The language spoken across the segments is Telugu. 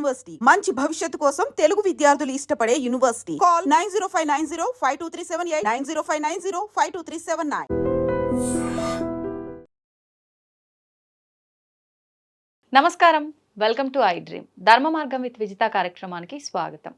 యూనివర్సిటీ మంచి భవిష్యత్తు కోసం తెలుగు విద్యార్థులు ఇష్టపడే యూనివర్సిటీ. కాల్ 9059052378 9059052379. నమస్కారం, వెల్కమ్ టు ఐ డ్రీమ్. ధర్మ మార్గం విత్ విజిత కార్యక్రమానికి స్వాగతం.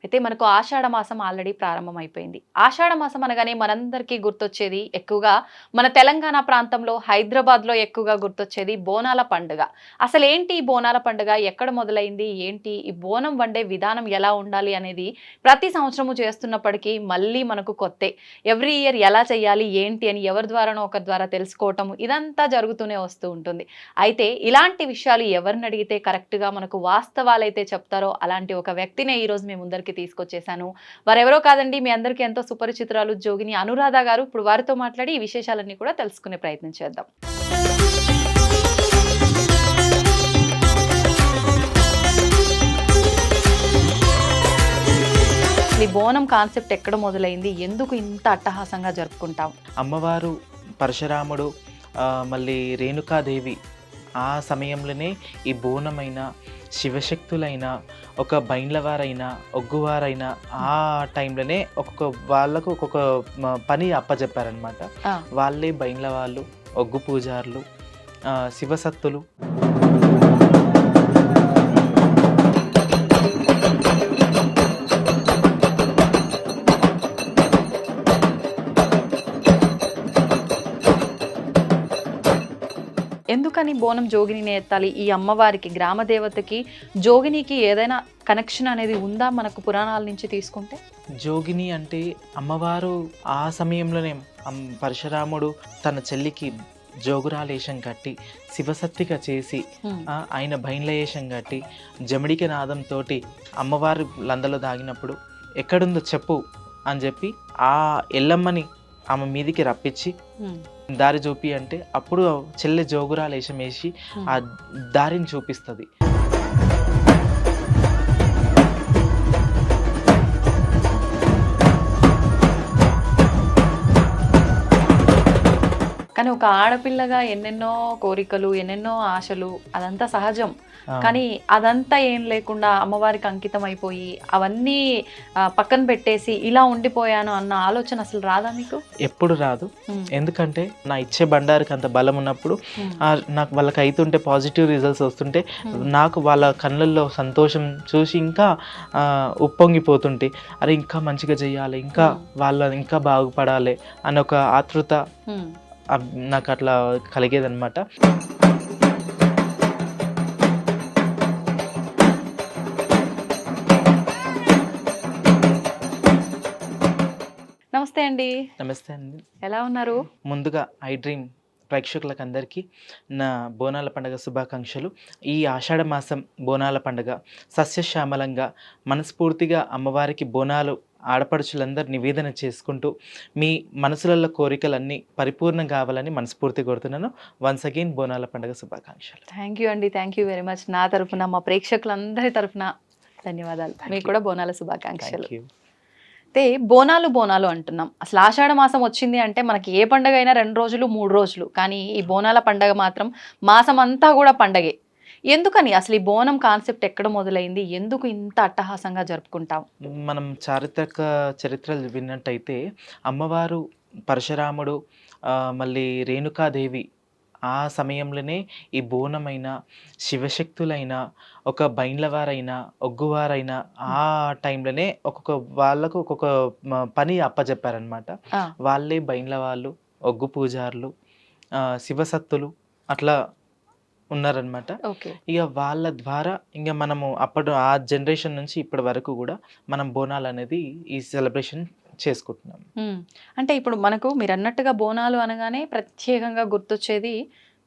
అయితే మనకు ఆషాఢ మాసం ఆల్రెడీ ప్రారంభమైపోయింది. ఆషాఢ మాసం అనగానే మనందరికీ గుర్తొచ్చేది ఎక్కువగా మన తెలంగాణ ప్రాంతంలో హైదరాబాద్లో ఎక్కువగా గుర్తొచ్చేది బోనాల పండుగ. అసలు ఏంటి ఈ బోనాల పండుగ, ఎక్కడ మొదలైంది, ఏంటి ఈ బోనం వండే విధానం ఎలా ఉండాలి అనేది ప్రతి సంవత్సరము చేస్తున్నప్పటికీ మళ్ళీ మనకు కొత్తే. ఎవ్రీ ఇయర్ ఎలా చేయాలి ఏంటి అని ఎవరి ద్వారానో ఒకరి ద్వారా తెలుసుకోవటం ఇదంతా జరుగుతూనే వస్తూ ఉంటుంది. అయితే ఇలాంటి విషయాలు ఎవరిని అడిగితే కరెక్ట్గా మనకు వాస్తవాలైతే చెప్తారో అలాంటి ఒక వ్యక్తినే ఈరోజు మీ ముందరికి తీసుకొచ్చేసాను. వారెవరో కాదండి, మీ అందరికీ ఎంతో సుపరిచితురాలు జోగిని అనురాధ గారు. ఇప్పుడు వారితో మాట్లాడి ఈ విశేషాలన్నీ కూడా తెలుసుకునే ప్రయత్నం చేద్దాం. ఈ బోనం కాన్సెప్ట్ ఎక్కడ మొదలైంది, ఎందుకు ఇంత అట్టహాసంగా జరుపుకుంటాం? అమ్మవారు పరశురాముడు మళ్ళీ రేణుకాదేవి ఆ సమయంలోనే ఈ బోనమైన శివశక్తులైనా ఒక బైండ్లవారైనా ఒగ్గువారైనా ఆ టైంలోనే ఒక్కొక్క వాళ్ళకు ఒక్కొక్క పని అప్పచెప్పారనమాట. వాళ్ళే బైండ్ల వాళ్ళు, ఒగ్గు పూజారులు, శివసత్తులు. ఎందుకని బోనం జోగిని ఎత్తాలి? ఈ అమ్మవారికి, గ్రామ దేవతకి, జోగినికి ఏదైనా కనెక్షన్ అనేది ఉందా మనకు పురాణాల నుంచి తీసుకుంటే? జోగిని అంటే అమ్మవారు ఆ సమయంలోనే పరశురాముడు తన చెల్లికి జోగురాలేశం కట్టి శివసత్తిగా చేసి ఆయన బైండ్లయేషం కట్టి జమిడిక నాదంతో అమ్మవారు లందలో దాగినప్పుడు ఎక్కడుందో చెప్పు అని చెప్పి ఆ ఎల్లమ్మని ఆమె మీదికి రప్పించి దారి చూపి అంటే అప్పుడు చెల్లె జోగురాలేశం వేసి ఆ దారిని చూపిస్తుంది. కానీ ఒక ఆడపిల్లగా ఎన్నెన్నో కోరికలు, ఎన్నెన్నో ఆశలు, అదంతా సహజం. కానీ అదంతా ఏం లేకుండా అమ్మవారికి అంకితం అయిపోయి అవన్నీ పక్కన పెట్టేసి ఇలా ఉండిపోయాను అన్న ఆలోచన అసలు రాదా మీకు? ఎప్పుడు రాదు. ఎందుకంటే నా ఇచ్చే బండారికి అంత బలం ఉన్నప్పుడు నాకు వాళ్ళకి అవుతుంటే పాజిటివ్ రిజల్ట్స్ వస్తుంటే నాకు వాళ్ళ కళ్ళల్లో సంతోషం చూసి ఇంకా ఉప్పొంగిపోతుంటే అరే ఇంకా మంచిగా చెయ్యాలి, ఇంకా వాళ్ళ ఇంకా బాగుపడాలి అని ఒక ఆతృత నాకు అట్లా కలిగేదన్నమాట. నమస్తే అండి. నమస్తే అండి, ఎలా ఉన్నారు? ముందుగా ఐ డ్రీమ్ ప్రేక్షకులకు అందరికీ నా బోనాల పండుగ శుభాకాంక్షలు. ఈ ఆషాఢ మాసం బోనాల పండుగ సస్యశ్యామలంగా మనస్ఫూర్తిగా అమ్మవారికి బోనాలు ఆడపడుచులందరూ నివేదన చేసుకుంటూ మీ మనసులలో కోరికలన్నీ పరిపూర్ణం కావాలని మనస్ఫూర్తి కోరుతున్నాను. వన్స్ అగైన్ బోనాల పండుగ శుభాకాంక్షలు. థ్యాంక్ యూ అండి, థ్యాంక్ యూ వెరీ మచ్. నా తరఫున, మా ప్రేక్షకులందరి తరఫున ధన్యవాదాలు. మీకు కూడా బోనాల శుభాకాంక్షలు. అయితే బోనాలు అంటున్నాం. అసలు ఆషాఢ మాసం వచ్చింది అంటే మనకి ఏ పండుగ అయినా 2 రోజులు 3 రోజులు, కానీ ఈ బోనాల పండుగ మాత్రం మాసం అంతా కూడా పండగే. ఎందుకని అసలు ఈ బోనం కాన్సెప్ట్ ఎక్కడ మొదలైంది, ఎందుకు ఇంత అట్టహాసంగా జరుపుకుంటాం? మనం చారిత్రక చరిత్రలు విన్నట్టయితే అమ్మవారు పరశురాముడు మళ్ళీ రేణుకాదేవి ఆ సమయంలోనే ఈ బోనమైన శివశక్తులైనా ఒక బైండ్లవారైనా ఒగ్గువారైనా ఆ టైంలోనే ఒక్కొక్క వాళ్ళకు ఒక్కొక్క పని అప్పచెప్పారనమాట. వాళ్ళే బైండ్ల వాళ్ళు, ఒగ్గు పూజారులు, శివసత్తులు అట్లా ఉన్నారనమాట. ఇక వాళ్ళ ద్వారా ఇంకా మనము అప్పుడు ఆ జనరేషన్ నుంచి ఇప్పటి వరకు కూడా మనం బోనాలు అనేది ఈ సెలబ్రేషన్ చేసుకుంటున్నాం. అంటే ఇప్పుడు మనకు మీరు అన్నట్టుగా బోనాలు అనగానే ప్రత్యేకంగా గుర్తొచ్చేది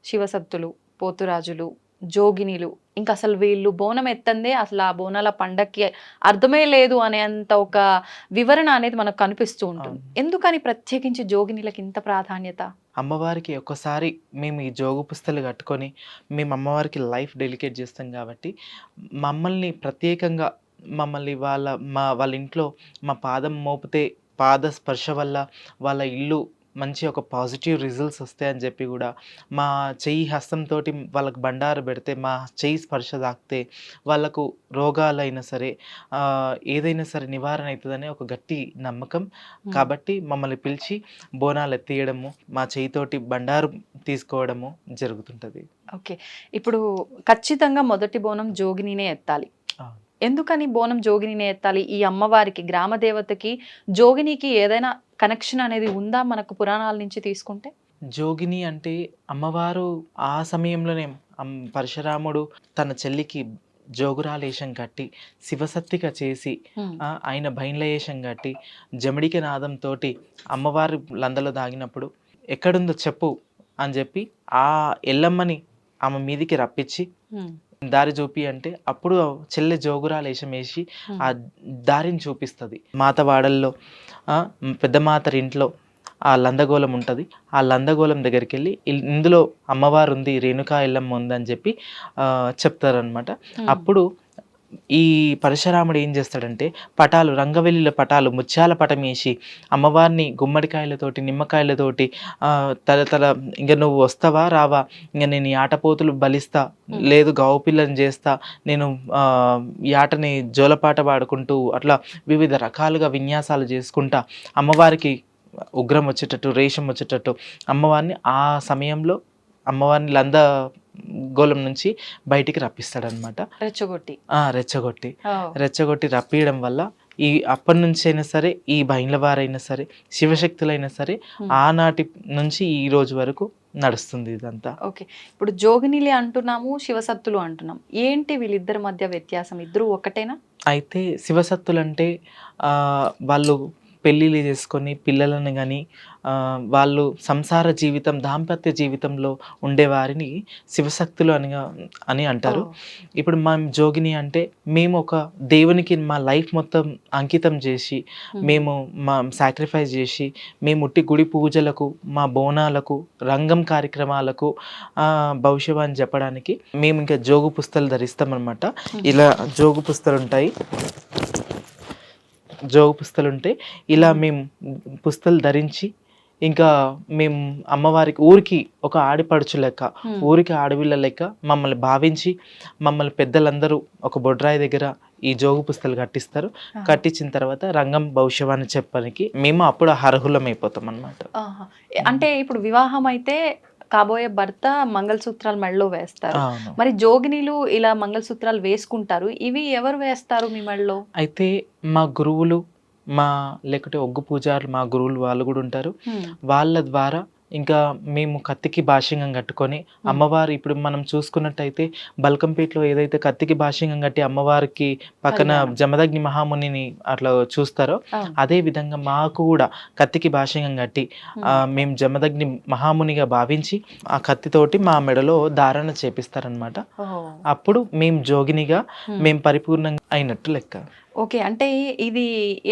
శివసత్తులు, పోతురాజులు, జోగినిలు. ఇంకా అసలు వీళ్ళు బోనం ఎత్తందే అసలు ఆ బోనాల పండక్కి అర్థమే లేదు అనేంత ఒక వివరణ అనేది మనకు కనిపిస్తూ ఉంటుంది. ఎందుకని ప్రత్యేకించి జోగినిలకి ఇంత ప్రాధాన్యత? అమ్మవారికి ఒక్కసారి మేము ఈ జోగు పుస్తలు కట్టుకొని మేము అమ్మవారికి లైఫ్ డెలికేట్ చేస్తాం కాబట్టి మమ్మల్ని ప్రత్యేకంగా వాళ్ళ ఇంట్లో మా పాదం మోపితే పాద స్పర్శ వల్ల వాళ్ళ ఇల్లు మంచి ఒక పాజిటివ్ రిజల్ట్స్ వస్తాయని చెప్పి కూడా మా చెయ్యి హస్తంతో వాళ్ళకి బండారు పెడితే మా చెయ్యి స్పర్శ తాకితే వాళ్ళకు రోగాలైనా సరే ఏదైనా సరే నివారణ అవుతుందనే ఒక గట్టి నమ్మకం. కాబట్టి మమ్మల్ని పిలిచి బోనాలు ఎత్తేయడము, మా చెయ్యితోటి బండారు తీసుకోవడము జరుగుతుంటుంది. ఓకే. ఇప్పుడు ఖచ్చితంగా మొదటి బోనం జోగినినే ఎత్తాలి. ఎందుకని బోనం జోగినినే ఎత్తాలి? ఈ అమ్మవారికి, గ్రామ దేవతకి, జోగినికి ఏదైనా కనెక్షన్ అనేది ఉందా మనకు పురాణాల నుంచి తీసుకుంటే? జోగిని అంటే అమ్మవారు ఆ సమయంలోనే పరశురాముడు తన చెల్లికి జోగురాలేశం కట్టి శివసత్తిగా చేసి ఆయన భైన్లయేషం కట్టి జమిడికి నాదంతో అమ్మవారి లందలో దాగినప్పుడు ఎక్కడుందో చెప్పు అని చెప్పి ఆ ఎల్లమ్మని ఆమె మీదికి రప్పించి దారి చూపి అంటే అప్పుడు చెల్లె జోగురాలేశం వేసి ఆ దారిని చూపిస్తుంది. మాతవాడల్లో పెద్ద మాతరి ఇంట్లో ఆ లందగోళం ఉంటుంది. ఆ లందగోళం దగ్గరికి వెళ్ళి ఇందులో అమ్మవారు ఉంది, రేణుకా ఎల్లమ్మ ఉంది అని చెప్పి చెప్తారనమాట. అప్పుడు ఈ పరశురాముడు ఏం చేస్తాడంటే పటాలు, రంగవెల్లిల పటాలు, ముత్యాల పటం వేసి అమ్మవారిని గుమ్మడికాయలతోటి, నిమ్మకాయలతోటి తల ఇంకా నువ్వు వస్తావా రావా, ఇంకా నేను ఈ ఆటపోతులు బలిస్తా, లేదు గావు పిల్లని చేస్తా, నేను ఈ ఆటని జోలపాట పాడుకుంటూ అట్లా వివిధ రకాలుగా విన్యాసాలు చేసుకుంటా అమ్మవారికి ఉగ్రం వచ్చేటట్టు, రేషం వచ్చేటట్టు అమ్మవారిని ఆ సమయంలో అమ్మవారిని లంద గోళం నుంచి బయటికి రప్పిస్తాడనమాట. రెచ్చగొట్టి రప్పియడం వల్ల ఈ అప్పటి నుంచి అయినా సరే ఈ బైండ్లవారైనా సరే శివశక్తులైనా సరే ఆనాటి నుంచి ఈ రోజు వరకు నడుస్తుంది ఇదంతా. ఓకే. ఇప్పుడు జోగినిలే అంటున్నాము, శివసత్తులు అంటున్నాం. ఏంటి వీళ్ళిద్దరి మధ్య వ్యత్యాసం? ఇద్దరు ఒకటేనా? అయితే శివసత్తులు అంటే వాళ్ళు పెళ్ళిళ్ళు చేసుకొని పిల్లలను కానీ వాళ్ళు సంసార జీవితం, దాంపత్య జీవితంలో ఉండేవారిని శివశక్తులు అని అంటారు. ఇప్పుడు మా జోగిని అంటే మేము ఒక దేవునికి మా లైఫ్ మొత్తం అంకితం చేసి, మేము మా సాక్రిఫైస్ చేసి, మేము ఉట్టి గుడి పూజలకు, మా బోనాలకు, రంగం కార్యక్రమాలకు భవిష్యవాణి చెప్పడానికి మేము ఇంకా జోగు పుస్తలు ధరిస్తామన్నమాట. ఇలా జోగు పుస్తలు ఉంటాయి, జోగు పుస్తలు ఉంటే ఇలా మేము పుస్తలు ధరించి ఇంకా మేము అమ్మవారికి ఊరికి ఒక ఆడిపడుచు లెక్క, ఊరికి ఆడవిళ్ళ లెక్క మమ్మల్ని భావించి మమ్మల్ని పెద్దలందరూ ఒక బొడ్రాయి దగ్గర ఈ జోగు పుస్తలు కట్టిస్తారు. కట్టించిన తర్వాత రంగం భవిష్యవాణి చెప్పడానికి మేము అప్పుడు అర్హులం అయిపోతాం అన్నమాట. అంటే ఇప్పుడు వివాహం అయితే కాబోయే భర్త మంగళసూత్రాలు మెడలో వేస్తారు, మరి జోగినీలు ఇలా మంగళసూత్రాలు వేసుకుంటారు, ఇవి ఎవరు వేస్తారు మీ మెడలో? అయితే మా గురువులు, లేకపోతే ఒగ్గు పూజారులు, మా గురువులు వాళ్ళు కూడా ఉంటారు. వాళ్ళ ద్వారా ఇంకా మేము కత్తికి భాష్యంగం కట్టుకొని అమ్మవారు, ఇప్పుడు మనం చూసుకున్నట్టయితే బల్కంపేటలో ఏదైతే కత్తికి భాష్యంగం కట్టి అమ్మవారికి పక్కన జమదగ్ని మహామునిని అట్లా చూస్తారో అదే విధంగా మాకు కూడా కత్తికి భాష్యంగం కట్టి మేము జమదగ్ని మహామునిగా భావించి ఆ కత్తితోటి మా మెడలో ధారణ చేపిస్తారనమాట. అప్పుడు మేము జోగినిగా మేము పరిపూర్ణంగా అయినట్టు లెక్క. ఓకే. అంటే ఇది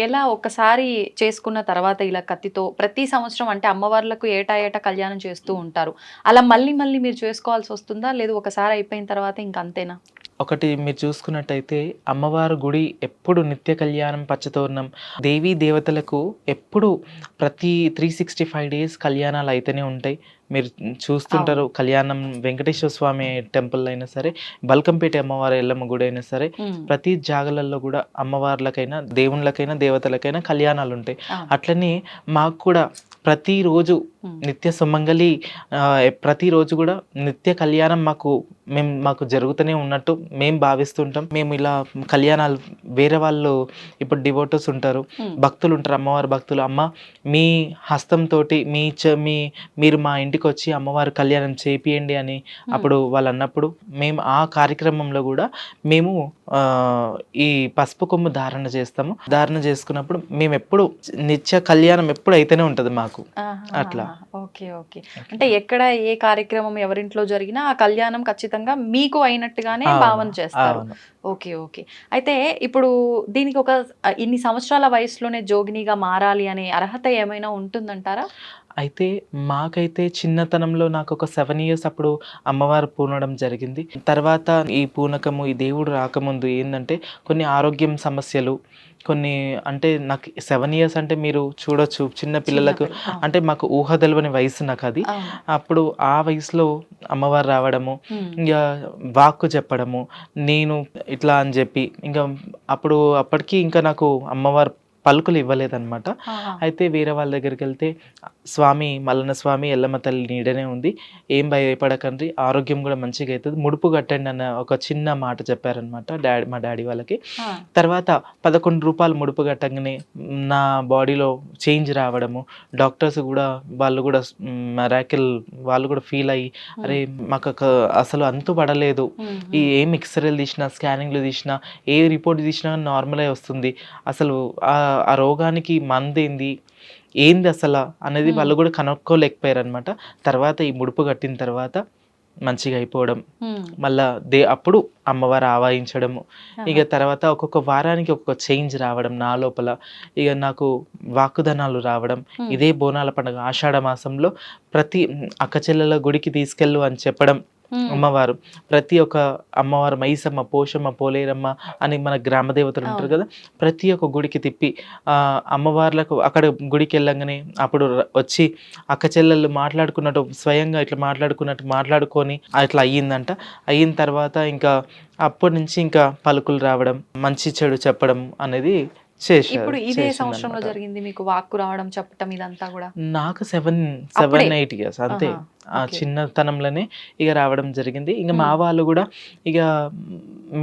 ఎలా ఒక్కసారి చేసుకున్న తర్వాత ఇలా కత్తితో ప్రతి సంవత్సరం అంటే అమ్మవార్లకు ఏటా కళ్యాణం చేస్తూ ఉంటారు, అలా మళ్ళీ మళ్ళీ మీరు చేసుకోవాల్సి వస్తుందా, లేదు ఒకసారి అయిపోయిన తర్వాత ఇంక అంతేనా? ఒకటి మీరు చూసుకున్నట్టయితే అమ్మవారి గుడి ఎప్పుడు నిత్య కళ్యాణం, పచ్చతోరణం, దేవీ దేవతలకు ఎప్పుడు ప్రతి 365 days కళ్యాణాలు అయితేనే ఉంటాయి. మీరు చూస్తుంటారు కళ్యాణం వెంకటేశ్వర స్వామి టెంపుల్ అయినా సరే, బల్కంపేట అమ్మవారి ఎల్లమ్మ గుడి అయినా సరే, ప్రతి జాగలలో కూడా అమ్మవార్లకైనా దేవుళ్ళకైనా దేవతలకైనా కళ్యాణాలు ఉంటాయి. అట్లనే మాకు కూడా ప్రతిరోజు నిత్య సుమంగళి, ప్రతిరోజు కూడా నిత్య కళ్యాణం మాకు జరుగుతూనే ఉన్నట్టు మేము భావిస్తుంటాం. మేము ఇలా కళ్యాణాలు వేరే వాళ్ళు ఇప్పుడు డివోటర్స్ ఉంటారు, భక్తులు ఉంటారు, అమ్మవారి భక్తులు, అమ్మ మీ హస్తంతో మీరు మా ఇంటికి వచ్చి అమ్మవారి కళ్యాణం చేపియండి అని అప్పుడు వాళ్ళు అన్నప్పుడు మేము ఆ కార్యక్రమంలో కూడా మేము ఈ పసుపు కొమ్ము ధారణ చేస్తాము. ధారణ చేసుకున్నప్పుడు మేము ఎప్పుడు నిత్య కళ్యాణం ఎప్పుడు అయితేనే ఉంటుంది మాకు అట్లా. ఓకే. ఓకే. అంటే ఎక్కడ ఏ కార్యక్రమం ఎవరింట్లో జరిగినా ఆ కళ్యాణం ఖచ్చితంగా మీకు అయినట్టుగానే భావన చేస్తారు. ఓకే. ఓకే. అయితే ఇప్పుడు దీనికి ఒక ఇన్ని సంవత్సరాల వయసులోనే జోగినిగా మారాలి అనే అర్హత ఏమైనా ఉంటుందంటారా? అయితే మాకైతే చిన్నతనంలో నాకు ఒక 7 ఇయర్స్ అప్పుడు అమ్మవారు పూనడం జరిగింది. తర్వాత ఈ పూనకము, ఈ దేవుడు రాకముందు ఏందంటే కొన్ని ఆరోగ్యం సమస్యలు, కొన్ని అంటే నాకు 7 ఇయర్స్ అంటే మీరు చూడొచ్చు చిన్న పిల్లలకు. చిన్నపిల్ల. అవును. అంటే మాకు ఊహ తెలవని వయసు నాకది. అవును. అప్పుడు ఆ వయసులో అమ్మవారు రావడము, హ్మ్. ఇంగా వాక్కు చెప్పడము, నేను ఇట్లా అని జెప్పి ఇంక అప్పటికి ఇంకా నాకు అమ్మవారు పలుకులు ఇవ్వలేదనమాట. ఆహా! అయితే వేరే వాళ్ళ దగ్గరికెళ్తే స్వామి మల్లన్న స్వామి, ఎల్లమ్మ తల్లి నీడనే ఉంది. ఏం భయపడకండి. ఆరోగ్యం గూడా మంచిగయితది. ముడుపు కట్టండి అన్న ఒక చిన్న మాట చెప్పారనమాట మా డ్యాడీ వాళ్ళకి. ఆ! తర్వాత రూ. 11 ముడుపు కట్టంగానే నా బాడీలో చేంజ్ రావడము. డాక్టర్స్ గూడా వాళ్ళు గూడా మిరాకిల్ వాళ్ళు గూడా ఫీల్ అయ్యి, అరే అసలు అంతు పడలేదు. హ్మ్. ఏం ఎక్స్‌రేలు తీసినా, స్కానింగ్‌లు తీసినా, ఏ రిపోర్ట్ తీసినా నార్మలే వస్తుంది. అసలు ఆ రోగానికి మందేంది? ఏంది అసల అనేది హ్మ్. వాళ్ళు గూడా కనుక్కోలేకపోయారనమాట. తర్వాత ఈ ముడుపు కట్టిన తర్వాత మంచిగా అయిపోవడం. హ్మ్. మళ్ళా అప్పుడు అమ్మవారు ఆవాహించడము. ఆహా! ఇగ తర్వాత ఒక్కొక్క వారానికి ఒక్కొక్క చేంజ్ రావడం నా లోపల. ఇగ నాకు వాక్కుధనాలు రావడం. హ్మ్. ఇదే బోనాల పండుగ ఆషాఢ మాసంలో ప్రతి అక్క చెల్లెల గుడికి తీసుకెళ్ళు అని చెప్పడం హ్మ్. అమ్మవారు. ప్రతి ఒక్క అమ్మవారు మైసమ్మ, పోషమ్మ, పోలేరమ్మ అని మన గ్రామ దేవతలు ఉంటారు అవును. గదా! ప్రతి ఒక్క గుడికి తిప్పి అమ్మవార్లకు అక్కడ గుడికెళ్ళంగానే అప్పుడు వచ్చి అక్క చెల్లెళ్ళు మాట్లాడుకున్నట్టు స్వయంగా ఇట్లా మాట్లాడుకున్నట్టు మాట్లాడుకొని అట్లా అయ్యిందంట. అయిన తర్వాత ఇంకా అప్పటి నుంచి ఇంకా పలుకులు రావడం, మంచి చెడు చెప్పడం అనేది ఇప్పుడు ఇదే సంవత్సరంలో చేసిందనమాట. జరిగింది మీకు వాక్కు రావడం, చెప్పటం ఇదంతా గూడా? నాకు అప్పుడే. 8 ఇయర్స్ అంతే. ఆహా! ఆ ఓకే. చిన్నతనంలోనే ఇగ రావడం జరిగింది. ఇంక మా హ్మ్. వాళ్ళు గూడా ఇగ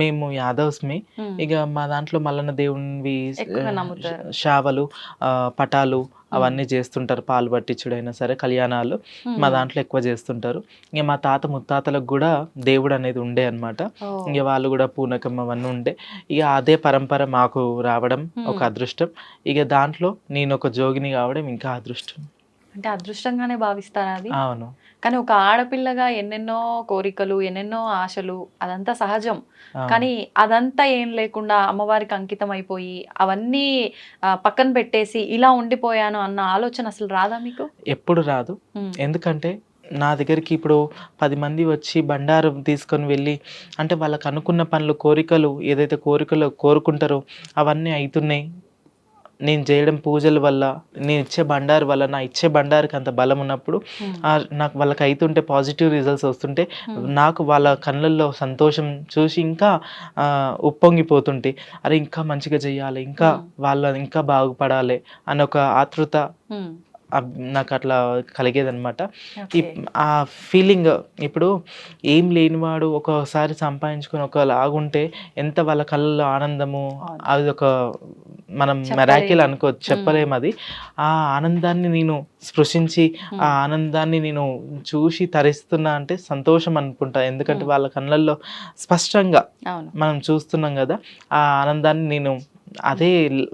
మేము యాదవ్స్‌మి. హ్మ్. ఇగ మా దాంట్లో మల్లన్న దేవునివి ఎక్కువగా నమ్ముతారు. షావలు, పటాలు హ్మ్. అవన్నీ చేస్తుంటారు. పాలు పట్టించుడైనా సరే, కళ్యాణాలు మా హ్మ్. దాంట్లో ఎక్కువ చేస్తుంటారు. ఇంక మా తాత ముత్తాతలకు గూడా దేవుడనేది ఉండే అనమాట. ఓహ్! ఇంక వాళ్ళు గూడా పూనకం అవన్నీ ఉండే. ఇగ అదే పరంపర మాకు రావడం ఒక హ్మ్. అదృష్టం. ఇగ దాంట్లో నేనొక జోగిని కావడం ఇంకా అదృష్టం. అంటే అదృష్టంగానే భావిస్తారా అది? అవును. కానీ ఒక ఆడపిల్లగా ఎన్నెన్నో కోరికలు, ఎన్నెన్నో ఆశలు అదంతా సహజం. అవును. కానీ అదంతా ఏం లేకుండా అమ్మవారికి అంకితం అయిపోయి, అవన్నీ పక్కన పెట్టేసి ఇలా ఉండిపోయాను అన్న ఆలోచన అసలు రాదా మీకు? ఎప్పుడు రాదు. హ్మ్. ఎందుకంటే నా దగ్గరికి ఇప్పుడు 10 మంది వచ్చి బండారం తీసుకొని వెళ్ళి అంటే వాళ్ళకనుకున్న పనులు, కోరికలు ఏదైతే కోరికలు కోరుకుంటారో అవన్నీ అయితున్నాయి. నేను చేయడం పూజల వల్ల, నేనిచ్చే బండారు వల్ల, నా ఇచ్చే బండారుకి అంత బలం ఉన్నప్పుడు హ్మ్. నాకు వాళ్ళకి అయితుంటే పాజిటివ్ రిజల్ట్స్ వస్తుంటే హ్మ్. నాకు వాళ్ళ కళ్ళల్లో సంతోషం చూసి ఇంకా ఉప్పొంగిపోతుంటే, అరే! ఇంకా మంచిగా చేయాలి, ఇంకా హ్మ్. వాళ్ళు ఇంకా బాగుపడాలి అనే ఒక ఆతృత హ్మ్. నాకట్లా కలిగేదనమాట. ఓకే. ఆ ఫీలింగ్ ఇప్పుడు ఏం లేనివాడు ఒక్కోసారి సంపాదించుకొని ఒకలాగుంటే ఎంత వాళ్ళ కళ్ళల్లో ఆనందము, అవును. అదొక మనం మిరాకిల్ చెప్పలేము. అనుకోవచ్చు. హ్మ్. చెప్పలేమది. ఆ ఆనందాన్ని నేను స్పృశించి, ఆ హ్మ్. ఆనందాన్ని నేను చూసి తరిస్తున్నా అంటే సంతోషం అనుకుంటా. ఎందుకంటే హ్మ్. వాళ్ళ కళ్ళల్లో స్పష్టంగా అవును. మనం చూస్తున్నాం గదా! ఆ ఆనందాన్ని నేను హ్మ్. అదే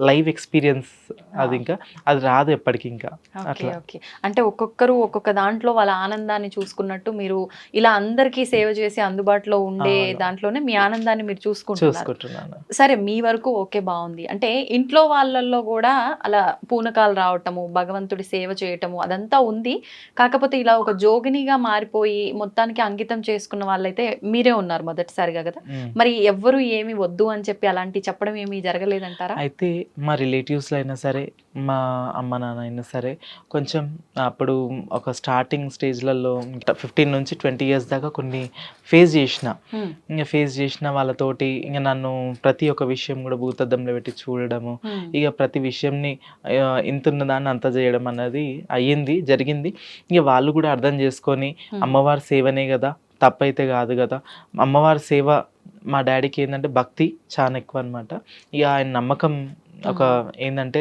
లైవ్ ఎక్స్‌పీరియన్స్ ఆ! అదింకా. అది రాదు ఎప్పటికింకా. ఓకే. అట్లా. ఓకే. అంటే ఒక్కొక్కరు ఒక్కొక్క దాంట్లో వాళ్ళ ఆనందాన్ని చూసుకున్నట్టు మీరు ఇలా అందరికీ సేవ చేసి అందుబాటులో ఉండే అవును. దాంట్లోనే మీ ఆనందాన్ని మీరు చూసుకుంటున్నారు. చూసుకుంటున్నాను. సరే మీ వరకు ఓకే బావుంది. అంటే ఇంట్లో వాళ్ళల్లో గూడా అలా పూనకాలు రావటము, భగవంతుడి సేవ చేయటము అదంతా ఉంది. కాకపోతే ఇలా ఒక జోగినిగా మారిపోయి మొత్తానికి అంకితం చేసుకున్న వాళ్ళైతే మీరే ఉన్నారు మొదటిసారిగా గదా! హ్మ్. మరి ఎవ్వరు ఏమి వద్దు అని చెప్పి అలాంటివి చెప్పడం ఏమి జరగలేదంటారా? అయితే మా రిలేటివ్స్‌లో అయినా సరే, మా అమ్మ, నాన్న అయినా సరే, కొంచెం అప్పుడు ఒక స్టార్టింగ్ స్టేజ్‌లలో 15-20 ఇయర్స్ దాకా కొన్ని ఫేస్ జేషిన. హ్మ్. ఇంగ ఫేస్ జేషిన వాళ్ళతోటి ఇంగ నన్ను ప్రతి ఒక్క విషయం గూడా భూతద్దంలో పెట్టి చూడడము, హ్మ్. ఇగ ప్రతి విషయంని ఇంతున్న దాన్ని అంత జేయడం అన్నది అయ్యింది, జరిగింది. ఇగ వాళ్ళు గూడా అర్థం జేసుకొని హ్మ్. అమ్మవారి సేవనే గదా! తప్పైతే గాదు గదా! అమ్మవారి సేవ మా డ్యాడీకి ఏందంటే భక్తి చానా ఎక్కువనమాట. ఇగ ఆయన నమ్మకం ఒక హ్మ్. ఏందంటే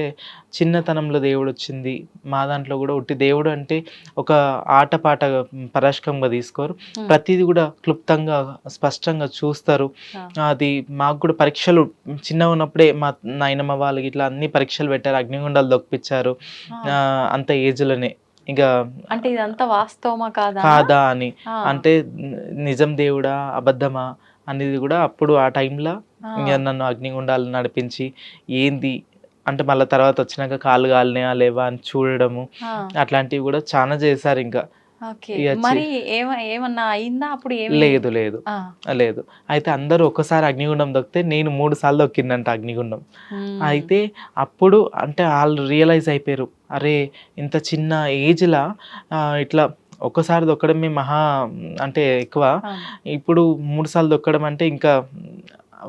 చిన్నతనంలో దేవుడొచ్చింది. మా దాంట్లో గూడా ఉట్టి దేవుడు అంటే ఒక ఆటపాటగా పరాశకంగా తీసుకోరు. హ్మ్. ప్రతీది గూడా క్లుప్తంగా, స్పష్టంగా చూస్తారు. ఆ! అది మాకు గూడా పరీక్షలు చిన్నగున్నప్పుడే మా నాయనమ్మ వాళ్ళు గిట్లా అన్ని పరీక్షలు పెట్టారు. అగ్నిగుండాలు దొక్కిపిచ్చారు. ఆ! అంత ఏజ్‌లోనే. ఇగ అంటే ఇదంతా వాస్తవమా కాదా? కాదా అని. ఆ! అంటే నిజం దేవుడా? అబద్ధమా? అనేది గూడా అప్పుడు ఆ టైంల ఇంగ ఆ! నన్ను అగ్నిగుండాలు నడిపించి ఏంది అంటే మళ్ళీ తర్వాత వచ్చినాక కాళ్ళు కాలినాయా లేవా అని చూడడము ఆ, అట్లాంటివి కూడా చాలా చేశారు. ఇంకా ఓకే. ఇక మరి ఏమన్నా అయిందా అప్పుడు? ఏమి లేదు లేదు ఆ, లేదు. అయితే అందరూ ఒక్కసారి అగ్నిగుండం దొక్కితే నేను 3 సార్లు దొక్కిందంట అగ్నిగుండం. ఉమ్, అయితే అప్పుడు అంటే వాళ్ళు రియలైజ్ అయిపోయారు, అరే ఇంత చిన్న ఏజ్‌లా ఇట్లా ఒక్కసారి దొక్కడమే మహా అంటే ఎక్కువ. అవును. ఇప్పుడు 3 సార్లు దొక్కడం అంటే ఇంకా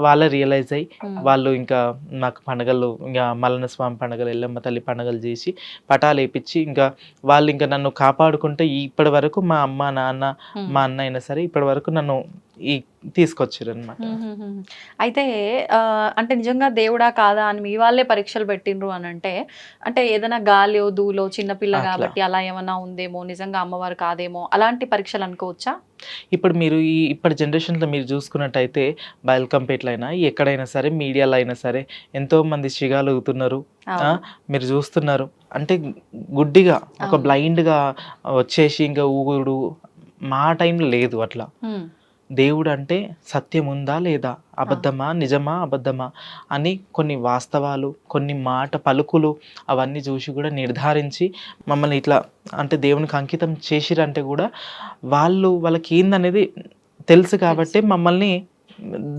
వాళ్ళే రియలైజ్ అయ్యి ఉమ్, వాళ్ళు ఇంకా నాకు పండగలు, ఇంకా మల్లన్న స్వామి పండగలు, ఎల్లమ్మ తల్లి పండగలు చేసి పటాలు వేపించి ఇంకా వాళ్ళు ఇంకా నన్ను కాపాడుకుంటే ఇప్పటి వరకు మా అమ్మ నాన్న ఉమ్. మా అన్న అయినా సరే ఇప్పటి వరకు నన్ను ఈ తీసుకొచ్చారు అనమాట. హుహుహుహు. అయితే అంటే నిజంగా దేవుడా కాదా అని మీ వాళ్ళే పరీక్షలు పెట్టిండ్రు అని అంటే ఏదైనా గాలో దూలో చిన్నపిల్ల అట్లా. కాబట్టి అలా ఏమన్నా ఉందేమో, నిజంగా అమ్మవారు కాదేమో అలాంటి పరీక్షలు అనుకోవచ్చా? ఇప్పుడు మీరు ఇప్పటి జనరేషన్లో మీరు చూసుకున్నట్టయితే బయల్కంపేటలో అయినా ఎక్కడైనా సరే మీడియాలో అయినా సరే ఎంతో మంది శిగాలు అవుతున్నారు. అవును. మీరు చూస్తున్నారు. అంటే గుడ్డిగా ఒక అవును. బ్లైండ్గా వచ్చేసి ఇంకా ఊగుడు మా టైంలో లేదు అట్లా. ఉమ్, దేవుడు అంటే సత్యం ఉందా లేదా, అబద్ధమా నిజమా అబద్ధమా అని కొన్ని వాస్తవాలు, కొన్ని మాట పలుకులు అవన్నీ చూసి కూడా నిర్ధారించి మమ్మల్ని ఇట్లా అంటే దేవునికి అంకితం చేసిరంటే కూడా వాళ్ళకి ఏందనేది తెలుసు కాబట్టి మమ్మల్ని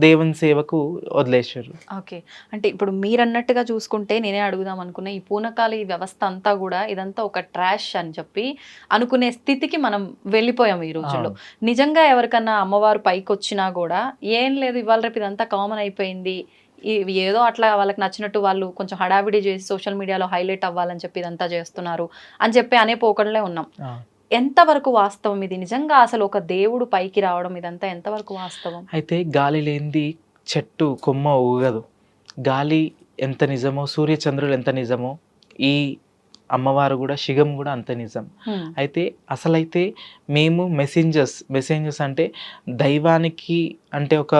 దేవుని సేవకు వదిలేశారు. ఓకే. అంటే ఇప్పుడు మీరన్నట్టుగా చూసుకుంటే నేనే అడుగుదాం అనుకున్న ఈ పూనకాల ఈ వ్యవస్థ అంతా కూడా ఇదంతా ఒక ట్రాష్ అని చెప్పి అనుకునే స్థితికి మనం వెళ్ళిపోయాం ఈ రోజుల్లో. నిజంగా ఎవరికన్నా అమ్మవారు పైకొచ్చినా కూడా ఏం లేదు ఇవాళ రేపు ఇదంతా కామన్ అయిపోయింది. ఏదో అట్లా వాళ్ళకి నచ్చినట్టు వాళ్ళు కొంచెం హడావిడి చేసి సోషల్ మీడియాలో హైలైట్ అవ్వాలని చెప్పి ఇదంతా చేస్తున్నారు అని చెప్పి అనే పోకడలే ఉన్నాం. ఎంతవరకు వాస్తవం ఇది? నిజంగా అసలు ఒక దేవుడు పైకి రావడం ఇదంతా ఎంతవరకు వాస్తవం? అయితే గాలి లేనిది చెట్టు కొమ్మ ఊగదు. గాలి ఎంత నిజమో, సూర్యచంద్రులు ఎంత నిజమో, ఈ అమ్మవారు కూడా శిగం కూడా అంత నిజం. హ్మ్. అయితే అసలైతే మేము మెసెంజర్స్ అంటే దైవానికి అంటే ఒక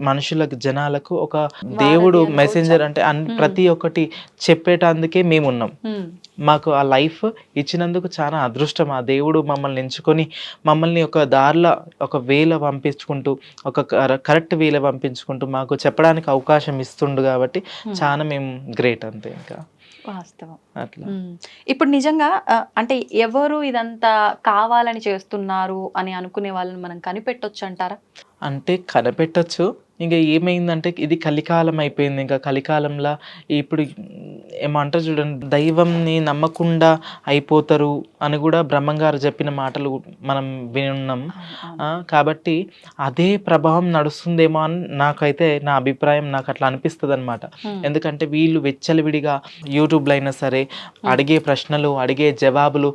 మనుషులకు జనాలకు ఒక దేవుడు వారధి మెసెంజర్ అనుకోవచ్చా? అంటే ప్రతి ఒక్కటి చెప్పేటందుకే మేము ఉన్నాం. హ్మ్. మాకు ఆ లైఫ్ ఇచ్చినందుకు చాలా అదృష్టం. ఆ దేవుడు మమ్మల్ని ఎంచుకొని మమ్మల్ని ఒక దారిలో ఒక వేలో పంపించుకుంటూ ఒక కరెక్ట్ వేలో పంపించుకుంటూ మాకు చెప్పడానికి అవకాశం ఇస్తుండు కాబట్టి చాలా మేము గ్రేట్ అంతే ఇంకా వాస్తవం. అట్లా. ఇప్పుడు నిజంగా అంటే ఎవరు ఇదంతా కావాలని చేస్తున్నారు అని అనుకునే వాళ్ళని మనం కనిపెట్టొచ్చు అంటారా? అంటే కనిపెట్టొచ్చు. ఇంక ఏమైందంటే ఇది కలికాలం అయిపోయింది. ఇంకా కలికాలంలో ఇప్పుడు ఏమంటారు చూడండి, దైవంని నమ్మకుండా అయిపోతారు అని కూడా బ్రహ్మంగారు చెప్పిన మాటలు మనం వినున్నాం. కాబట్టి అదే ప్రభావం నడుస్తుందేమో అని నాకైతే నా అభిప్రాయం, నాకు అట్లా అనిపిస్తుంది అనమాట. ఎందుకంటే వీళ్ళు విచ్చలవిడిగా యూట్యూబ్లో అయినా సరే అడిగే ప్రశ్నలు, అడిగే జవాబులు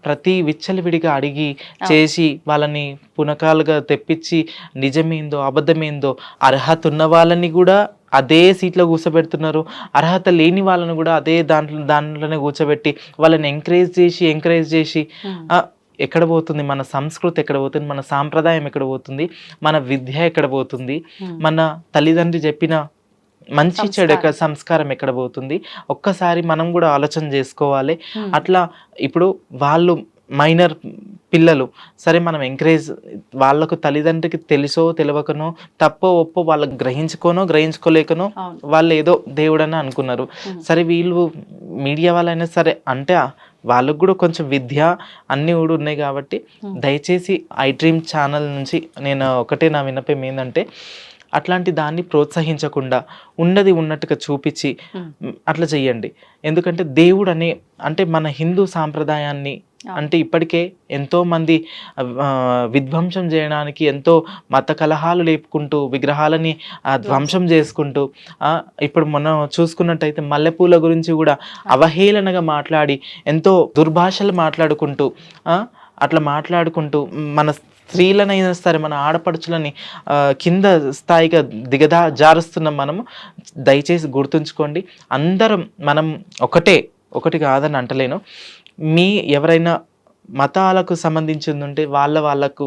ప్రతి విచ్చలవిడిగా అడిగి చేసి వాళ్ళని పునకాలుగా తెప్పించి నిజమేందో అబద్ధమేందో అర్హత ఉన్న వాళ్ళని కూడా అదే సీట్లో కూర్చోబెడుతున్నారు, అర్హత లేని వాళ్ళని కూడా అదే దాంట్లోనే కూర్చోబెట్టి వాళ్ళని ఎంకరేజ్ చేసి ఎక్కడ పోతుంది మన సంస్కృతి, ఎక్కడ పోతుంది మన సాంప్రదాయం, ఎక్కడ పోతుంది మన విద్య, ఎక్కడ పోతుంది మన తల్లిదండ్రి చెప్పిన మంచి చెడు సంస్కారం ఎక్కడ పోతుంది? ఒక్కసారి మనం కూడా ఆలోచన చేసుకోవాలి. అట్లా ఇప్పుడు వాళ్ళు మైనర్ పిల్లలు సరే, మనం ఎంకరేజ్ వాళ్ళకు తల్లిదండ్రికి తెలుసో తెలియకనో, తప్పో ఒప్పో వాళ్ళకి గ్రహించుకోలేకనో వాళ్ళు ఏదో దేవుడని అనుకున్నారు. సరే వీళ్ళు మీడియా వాళ్ళైనా సరే అంటే వాళ్ళకు కూడా కొంచెం విద్య అన్నీ కూడా ఉన్నాయి కాబట్టి దయచేసి ఐ డ్రీమ్ ఛానల్ నుంచి నేను ఒకటే నా విన్నపం ఏంటంటే అట్లాంటి దాన్ని ప్రోత్సహించకుండా ఉన్నది ఉన్నట్టుగా చూపించి అట్లా చెయ్యండి. ఎందుకంటే దేవుడు అంటే మన హిందూ సాంప్రదాయాన్ని అంటే ఇప్పటికే ఎంతో మంది విధ్వంసం చేయడానికి ఎంతో మత కలహాలు లేపుకుంటూ విగ్రహాలని ధ్వంసం చేసుకుంటూ ఇప్పుడు మనం చూసుకున్నట్టయితే మల్లెపూల గురించి కూడా అవహేళనగా మాట్లాడి ఎంతో దుర్భాషలు మాట్లాడుకుంటూ అట్లా మాట్లాడుకుంటూ మన స్త్రీలనైనా సరే మన ఆడపడుచులని కింద స్థాయిగా జారుస్తున్నాం మనము. దయచేసి గుర్తుంచుకోండి, అందరం మనం ఒకటి కాదని అంటలేను. ఎవరైనా మతాలకు సంబంధించింది ఉంటే వాళ్ళకు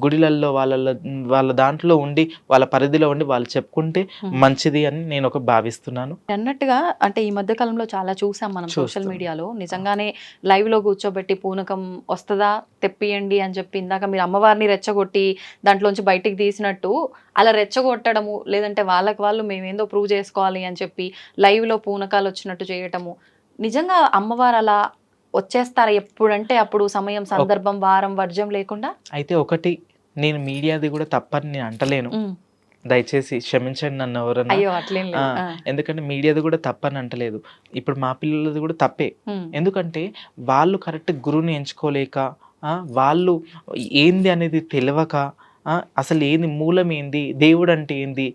గుడిలల్లో వాళ్ళ దాంట్లో ఉండి వాళ్ళ పరిధిలో ఉండి వాళ్ళు చెప్పుకుంటే మంచిది అని నేను ఒక భావిస్తున్నాను. అన్నట్టుగా అంటే ఈ మధ్య కాలంలో చాలా చూసాం మనం సోషల్ చూస్తున్నాం. మీడియాలో. నిజంగానే లైవ్ లో కూర్చోబెట్టి పూనకం వస్తుందా తెప్పియండి అని చెప్పి ఇందాక మీరు అమ్మవారిని రెచ్చగొట్టి దాంట్లోంచి బయటికి తీసినట్టు అలా రెచ్చగొట్టడము, లేదంటే వాళ్ళకి వాళ్ళు మేమేందో ప్రూవ్ చేసుకోవాలి అని చెప్పి లైవ్ లో పూనకాలు వచ్చినట్టు చేయటము. నిజంగా అమ్మవారు అలా వచ్చేస్తారా ఎప్పుడంటే అప్పుడు సమయం, సందర్భం, వారం వర్జం లేకుండా? అయితే ఒకటి, నేను మీడియాది కూడా తప్పని నేను అంటలేను. దయచేసి క్షమించండి నన్ను ఎవరన్నా. అయ్యో అట్లేం లేదు. ఎందుకంటే మీడియాది కూడా తప్పని అంటలేదు. ఇప్పుడు మా పిల్లలది కూడా తప్పే. ఎందుకంటే వాళ్ళు కరెక్ట్ గురువుని ఎంచుకోలేక, వాళ్ళు ఏంది అనేది తెలియక, అసలు ఏంది మూలం ఏంది, దేవుడు అంటే ఏంది,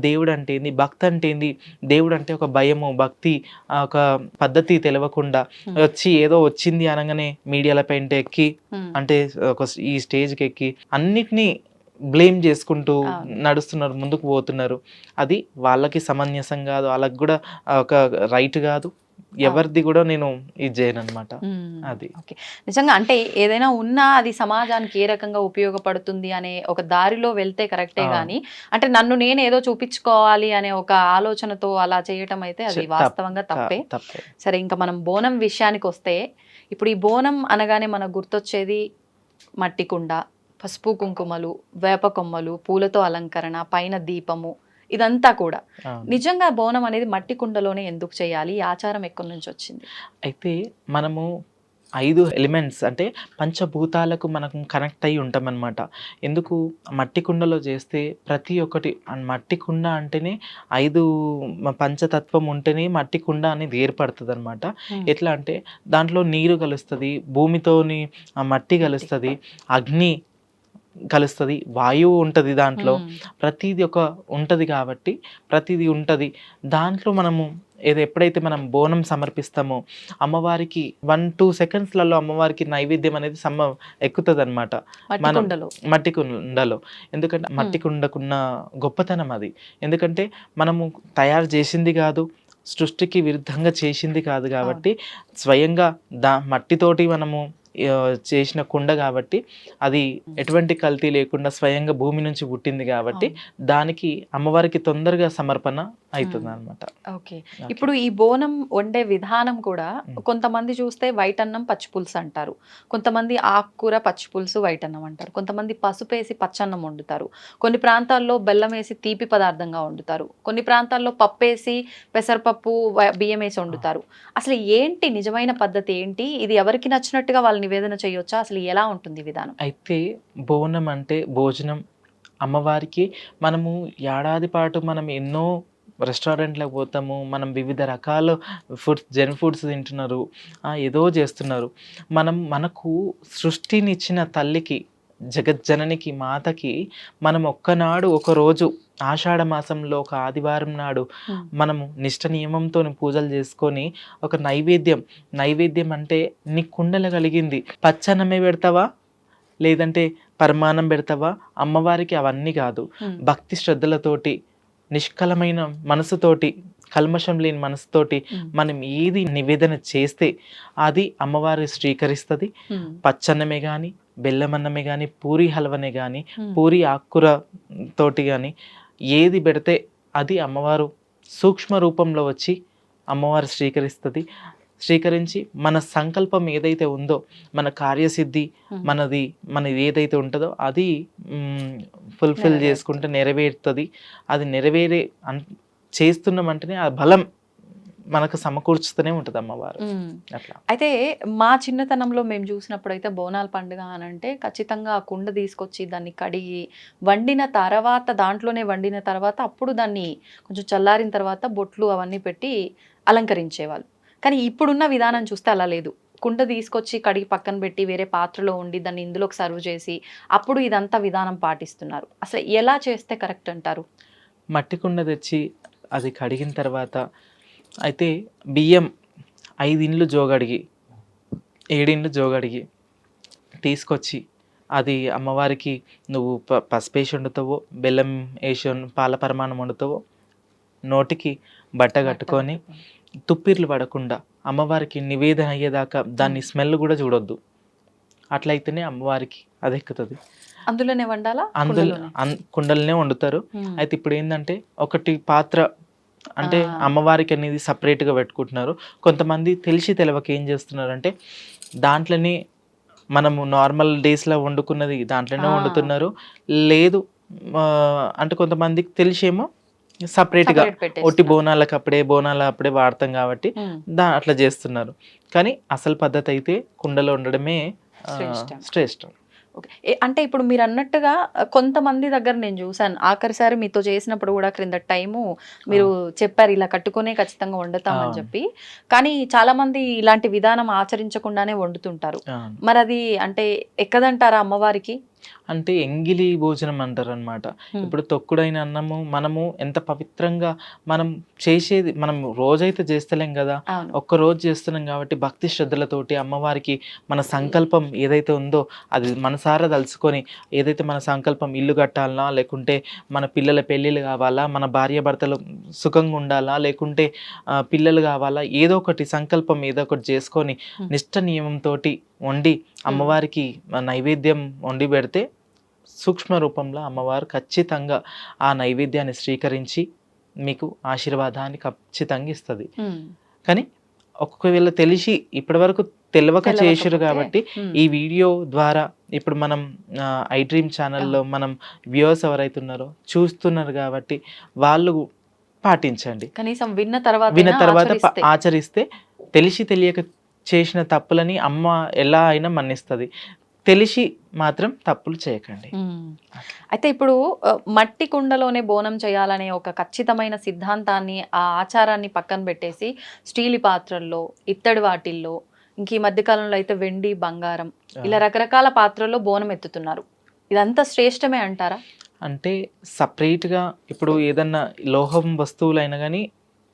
దేవుడు అంటే ఏంది, భక్తి అంటే ఏంది, దేవుడు అంటే ఒక భయము, భక్తి, ఒక పద్ధతి తెలియకుండా వచ్చి ఏదో వచ్చింది అనగానే మీడియాల పెయింట్ ఎక్కి, అంటే ఈ స్టేజ్కి ఎక్కి అన్నిటినీ బ్లేమ్ చేసుకుంటూ నడుస్తున్నారు, ముందుకు పోతున్నారు. అది వాళ్ళకి సమంజసం కాదు, వాళ్ళకి కూడా ఒక రైట్ కాదు. ఎవరిది కూడా నేను ఇది చేయను అనమాట. అది నిజంగా అంటే ఏదైనా ఉన్నా అది సమాజానికి ఏ రకంగా ఉపయోగపడుతుంది అనే ఒక దారిలో వెళ్తే కరెక్టే గానీ, అంటే నన్ను నేను ఏదో చూపించుకోవాలి అనే ఒక ఆలోచనతో అలా చేయటం అయితే అది వాస్తవంగా తప్పే. సరే, ఇంకా మనం బోనం విషయానికి వస్తే, ఇప్పుడు ఈ బోనం అనగానే మనకు గుర్తొచ్చేది మట్టి కుండ, పసుపు కుంకుమలు, వేప కొమ్మలు, పూలతో అలంకరణ, పైన దీపము, ఇదంతా కూడా. నిజంగా బోనం అనేది మట్టి కుండలోనే ఎందుకు చేయాలి? ఈ ఆచారం ఎక్కడి నుంచి వచ్చింది? అయితే మనము 5 ఎలిమెంట్స్ అంటే పంచభూతాలకు మనం కనెక్ట్ అయ్యి ఉంటాం అనమాట. ఎందుకు మట్టి కుండలో చేస్తే ప్రతి ఒక్కటి, మట్టి కుండ అంటేనే 5 పంచతత్వం ఉంటేనే మట్టి కుండ అనేది ఏర్పడుతుంది అనమాట. ఎట్లా అంటే దాంట్లో నీరు కలుస్తుంది, భూమితోని మట్టి కలుస్తుంది, అగ్ని కలుస్తుంది, వాయువు ఉంటుంది, దాంట్లో ప్రతిదీ ఒక ఉంటుంది. కాబట్టి ప్రతిదీ ఉంటుంది దాంట్లో. మనము ఎప్పుడైతే మనం బోనం సమర్పిస్తామో అమ్మవారికి 1-2 సెకండ్స్లలో అమ్మవారికి నైవేద్యం అనేది ఎక్కుతుంది అనమాట మనం మట్టి కుండలో. ఎందుకంటే మట్టి కుండకున్న గొప్పతనం అది. ఎందుకంటే మనము తయారు చేసింది కాదు, సృష్టికి విరుద్ధంగా చేసింది కాదు, కాబట్టి స్వయంగా మట్టితోటి మనము చేసిన కుండ కాబట్టి అది ఎటువంటి కల్తీ లేకుండా స్వయంగా భూమి నుంచి పుట్టింది కాబట్టి దానికి అమ్మవారికి తొందరగా సమర్పణ అవుతుంది అనమాట. ఓకే, ఇప్పుడు ఈ బోనం వండే విధానం కూడా కొంతమంది చూస్తే వైట్ అన్నం పచ్చిపులుసు అంటారు, కొంతమంది ఆకుకూర పచ్చిపులుసు వైట్ అన్నం అంటారు, కొంతమంది పసుపు వేసి పచ్చన్నం వండుతారు, కొన్ని ప్రాంతాల్లో బెల్లం వేసి తీపి పదార్థంగా వండుతారు, కొన్ని ప్రాంతాల్లో పప్పు వేసి పెసరపప్పు బియ్యం వేసి వండుతారు. అసలు ఏంటి నిజమైన పద్ధతి ఏంటి? ఇది ఎవరికి నచ్చినట్టుగా వాళ్ళు నివేదన చేయొచ్చా? అసలు ఎలా ఉంటుంది విధానం? అయితే బోనం అంటే భోజనం. అమ్మవారికి మనము ఏడాది పాటు మనం ఎన్నో రెస్టారెంట్లకు పోతాము, మనం వివిధ రకాల జంక్ ఫుడ్స్ తింటున్నారు, ఏదో చేస్తున్నారు. మనకు సృష్టినిచ్చిన తల్లికి, జగజ్జననికి, మాతకి మనం ఒక్కనాడు ఒకరోజు ఆషాఢ మాసంలో ఒక ఆదివారం నాడు మనము నిష్ట నియమంతో పూజలు చేసుకొని ఒక నైవేద్యం అంటే నీ కుండలు కలిగింది పచ్చన్నమే పెడతావా లేదంటే పరమాన్నం పెడతావా? అమ్మవారికి అవన్నీ కాదు. భక్తి శ్రద్ధలతోటి, నిష్కలమైన మనసుతోటి, కల్మషం లేని మనసుతోటి మనం ఏది నివేదన చేస్తే అది అమ్మవారి స్వీకరిస్తుంది. పచ్చన్నమే కానీ, బెల్లమన్నమే కానీ, పూరి హల్వనే కానీ, పూరి ఆకుకూర తోటి కానీ ఏది పెడితే అది అమ్మవారు సూక్ష్మ రూపంలో వచ్చి అమ్మవారు స్వీకరించి మన సంకల్పం ఏదైతే ఉందో, మన కార్యసిద్ధి మనది ఏదైతే ఉంటుందో అది ఫుల్ఫిల్ చేసుకుంటే నెరవేరుతుంది. అది చేస్తున్నామంటేనే ఆ బలం మనకు సమకూర్చుతూనే ఉంటుంది అమ్మవారు. అట్లా. అయితే మా చిన్నతనంలో మేము చూసినప్పుడు అయితే బోనాల పండుగ అని అంటే ఖచ్చితంగా ఆ కుండ తీసుకొచ్చి దాన్ని కడిగి దాంట్లోనే వండిన తర్వాత అప్పుడు దాన్ని కొంచెం చల్లారిన తర్వాత బొట్లు అవన్నీ పెట్టి అలంకరించేవాళ్ళు. కానీ ఇప్పుడున్న విధానం చూస్తే అలా లేదు. కుండ తీసుకొచ్చి కడిగి పక్కన పెట్టి వేరే పాత్రలో ఉండి దాన్ని ఇందులోకి సర్వ్ చేసి అప్పుడు ఇదంతా విధానం పాటిస్తున్నారు. అసలు ఎలా చేస్తే కరెక్ట్ అంటారు? మట్టి కుండ తెచ్చి అది కడిగిన తర్వాత అయితే బియ్యం 5 ఇండ్లు జోగడిగి 7 ఇండ్లు జోగడిగి తీసుకొచ్చి అది అమ్మవారికి నువ్వు పసుపేసి వండుతావో, బెల్లం వేసి పాల పరమాణం వండుతావో, నోటికి బట్ట కట్టుకొని తుప్పిర్లు పడకుండా అమ్మవారికి నివేదన అయ్యేదాకా దాన్ని స్మెల్ కూడా చూడొద్దు. అట్లయితేనే అమ్మవారికి అది ఎక్కుతుంది. అందులోనే వండాలా? అందులో కుండలోనే? కుండలనే వండుతారు. అయితే ఇప్పుడు ఏంటంటే ఒకటి పాత్ర అంటే అమ్మవారికి అనేది సపరేట్గా పెట్టుకుంటున్నారు. కొంతమంది తెలిసి తెలవక ఏం చేస్తున్నారంటే దాంట్లోనే మనము నార్మల్ డేస్లో వండుకున్నది దాంట్లోనే వండుతున్నారు. లేదు అంటే కొంతమందికి తెలిసేమో సపరేట్గా ఒట్టి బోనాల అప్పుడే వాడతాం కాబట్టి అట్లా చేస్తున్నారు. కానీ అసలు పద్ధతి అయితే కుండలో ఉండడమే శ్రేష్టం. అంటే ఇప్పుడు మీరు అన్నట్టుగా కొంతమంది దగ్గర నేను చూసాను. ఆఖరిసారి మీతో చేసినప్పుడు కూడా క్రింద టైము మీరు చెప్పారు ఇలా కట్టుకునే ఖచ్చితంగా వండుతామని చెప్పి. కానీ చాలా మంది ఇలాంటి విధానం ఆచరించకుండానే వండుతుంటారు. మరి అది అంటే ఎక్కదంటారా అమ్మవారికి? అంటే ఎంగిలి భోజనం అంటారు అనమాట. ఇప్పుడు తొక్కుడైన అన్నము మనము ఎంత పవిత్రంగా మనం చేసేది, మనం రోజైతే చేస్తలేం కదా, ఒక్క రోజు చేస్తున్నాం కాబట్టి భక్తి శ్రద్ధలతోటి అమ్మవారికి మన సంకల్పం ఏదైతే ఉందో అది మనసారా తలుచుకొని, ఏదైతే మన సంకల్పం ఇల్లు కట్టాలనా, లేకుంటే మన పిల్లల పెళ్ళిళ్ళు కావాలా, మన భార్య భర్తలు సుఖంగా ఉండాలా, లేకుంటే పిల్లలు కావాలా, ఏదో ఒకటి సంకల్పం ఏదో ఒకటి చేసుకొని నిష్ట నియమంతో వండి అమ్మవారికి నైవేద్యం వండి పెడితే సూక్ష్మ రూపంలో అమ్మవారు ఖచ్చితంగా ఆ నైవేద్యాన్ని స్వీకరించి మీకు ఆశీర్వాదాన్ని ఖచ్చితంగా ఇస్తుంది. కానీ ఒకవేళ తెలిసి ఇప్పటి వరకు తెలియక చేసారు కాబట్టి ఈ వీడియో ద్వారా ఇప్పుడు మనం ఐ డ్రీమ్ ఛానల్లో మనం వ్యూవర్స్ ఎవరైతే ఉన్నారో చూస్తున్నారు కాబట్టి వాళ్ళు పాటించండి. కనీసం విన్న తర్వాత ఆచరిస్తే తెలిసి తెలియక చేసిన తప్పులని అమ్మ ఎలా అయినా మన్నిస్తుంది. తెలిసి మాత్రం తప్పులు చేయకండి. అయితే ఇప్పుడు మట్టి కుండలోనే బోనం చేయాలనే ఒక ఖచ్చితమైన సిద్ధాంతాన్ని, ఆ ఆచారాన్ని పక్కన పెట్టేసి స్టీల్ పాత్రల్లో, ఇత్తడి వాటిల్లో, ఇంక ఈ మధ్యకాలంలో అయితే వెండి, బంగారం ఇలా రకరకాల పాత్రల్లో బోనం ఎత్తుతున్నారు. ఇదంతా శ్రేష్టమే అంటారా? అంటే సపరేట్గా ఇప్పుడు ఏదన్నా లోహం వస్తువులైనా కానీ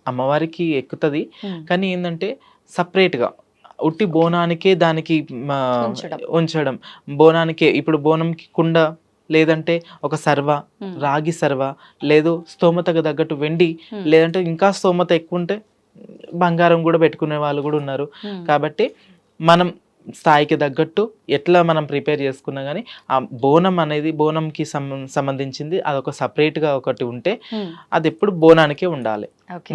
అమ్మవారికి ఎక్కుతుంది. కానీ ఏంటంటే సపరేట్గా ఉట్టి బోనానికే దానికి ఉంచడం, బోనానికే ఇప్పుడు బోనంకి కుండ, లేదంటే ఒక సర్వ, రాగి సర్వ, లేదు స్తోమతకు తగ్గట్టు వెండి, లేదంటే ఇంకా స్తోమత ఎక్కువ ఉంటే బంగారం కూడా పెట్టుకునే వాళ్ళు కూడా ఉన్నారు. కాబట్టి మనం స్థాయికి తగ్గట్టు ఎట్లా మనం ప్రిపేర్ చేసుకున్నా కానీ ఆ బోనం అనేది బోనంకి సంబంధించింది అదొక సపరేట్గా ఒకటి ఉంటే అది ఎప్పుడు బోనానికే ఉండాలి.